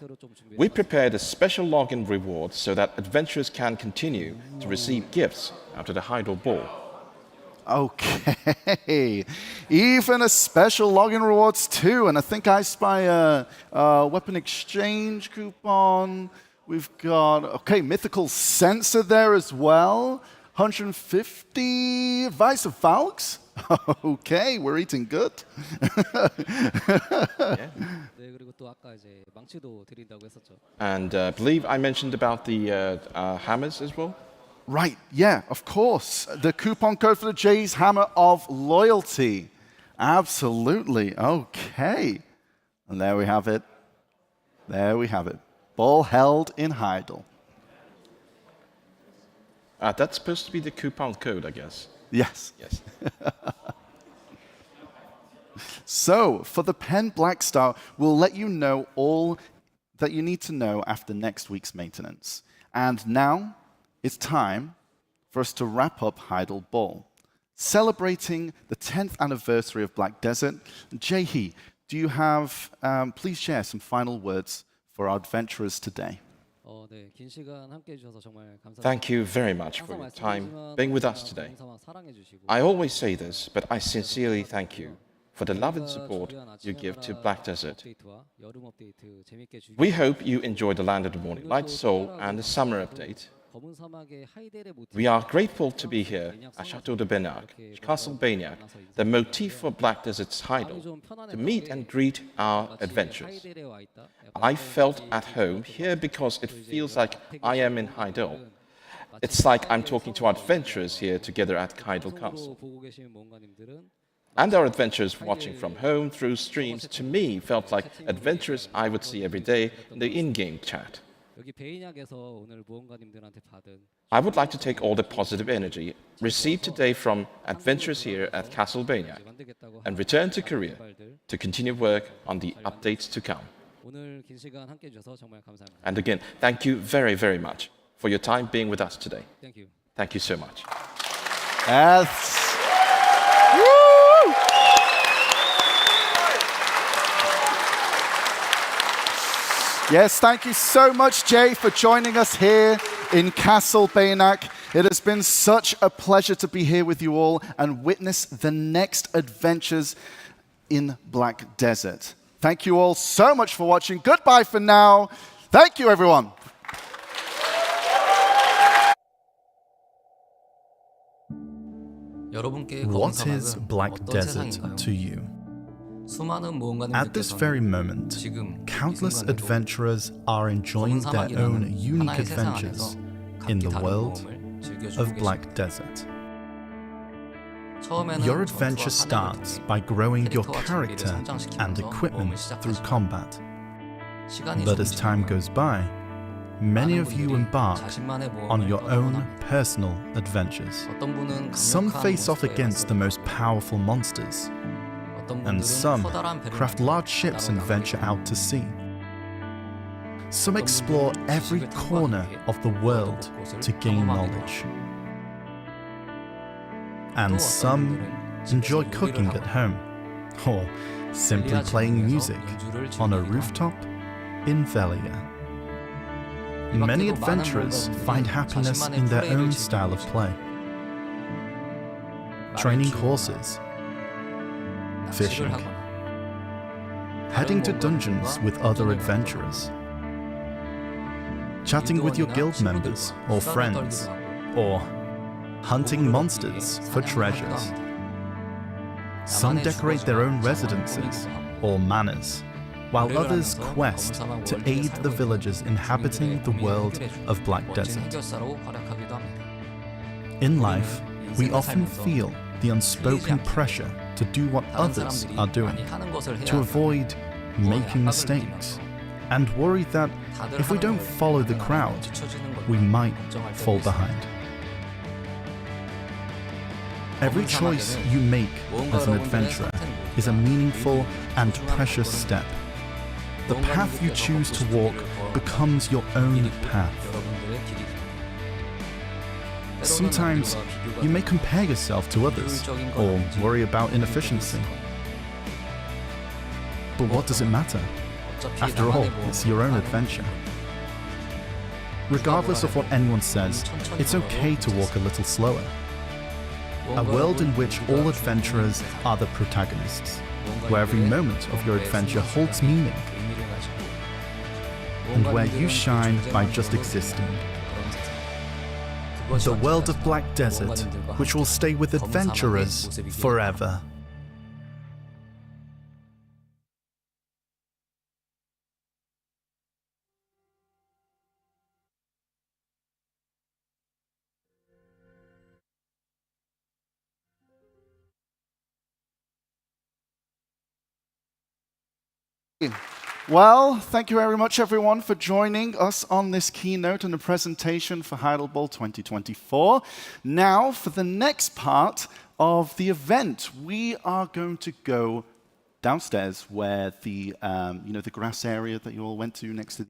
Speaker 3: We prepared a special login reward so that adventurers can continue to receive gifts after the Heidel Ball.
Speaker 1: Okay, even a special login rewards too, and I think I spy a weapon exchange coupon. We've got, okay, mythical sensor there as well. 150 Vice of Falx. Okay, we're eating good.
Speaker 3: And I believe I mentioned about the hammers as well.
Speaker 1: Right, yeah, of course. The coupon code for the Jay's Hammer of Loyalty. Absolutely, okay. And there we have it. There we have it. Ball held in Heidel.
Speaker 3: That's supposed to be the coupon code, I guess.
Speaker 1: Yes.
Speaker 3: Yes.
Speaker 1: So, for the pen Blackstar, we'll let you know all that you need to know after next week's maintenance. And now, it's time for us to wrap up Heidel Ball, celebrating the 10th anniversary of Black Desert. Jae-hee, do you have, please share some final words for our adventurers today.
Speaker 3: Thank you very much for your time being with us today. I always say this, but I sincerely thank you for the love and support you give to Black Desert. We hope you enjoy the Land of the Morning Light Seoul and the summer update. We are grateful to be here at Chateau de Beynac, Castle Beynac, the motif for Black Desert's Heidel, to meet and greet our adventurers. I felt at home here because it feels like I am in Heidel. It's like I'm talking to our adventurers here together at Heidel Castle. And our adventurers watching from home through streams, to me, felt like adventurers I would see every day in the in-game chat. I would like to take all the positive energy received today from adventurers here at Castle Beynac and return to Korea to continue work on the updates to come. And again, thank you very, very much for your time being with us today.
Speaker 2: Thank you.
Speaker 3: Thank you so much.
Speaker 1: Yes, thank you so much, Jay, for joining us here in Castle Beynac. It has been such a pleasure to be here with you all and witness the next adventures in Black Desert. Thank you all so much for watching. Goodbye for now. Thank you, everyone.
Speaker 15: What is Black Desert to you? At this very moment, countless adventurers are enjoying their own unique adventures in the world of Black Desert. Your adventure starts by growing your character and equipment through combat. But as time goes by, many of you embark on your own personal adventures. Some face off against the most powerful monsters, and some craft large ships and venture out to sea. Some explore every corner of the world to gain knowledge. And some enjoy cooking at home, or simply playing music on a rooftop in Velia. Many adventurers find happiness in their own style of play. Training horses, fishing, heading to dungeons with other adventurers, chatting with your guild members or friends, or hunting monsters for treasures. Some decorate their own residences or manors, while others quest to aid the villagers inhabiting the world of Black Desert. In life, we often feel the unspoken pressure to do what others are doing, to avoid making mistakes, and worry that if we don't follow the crowd, we might fall behind. Every choice you make as an adventurer is a meaningful and precious step. The path you choose to walk becomes your own path. Sometimes you may compare yourself to others or worry about inefficiency. But what does it matter? After all, it's your own adventure. Regardless of what anyone says, it's okay to walk a little slower. A world in which all adventurers are the protagonists, where every moment of your adventure holds meaning, and where you shine by just existing. The world of Black Desert, which will stay with adventurers forever.
Speaker 1: Well, thank you very much, everyone, for joining us on this keynote and a presentation for Heidel Ball 2024. Now, for the next part of the event, we are going to go downstairs where the, the grass area that you all went to next to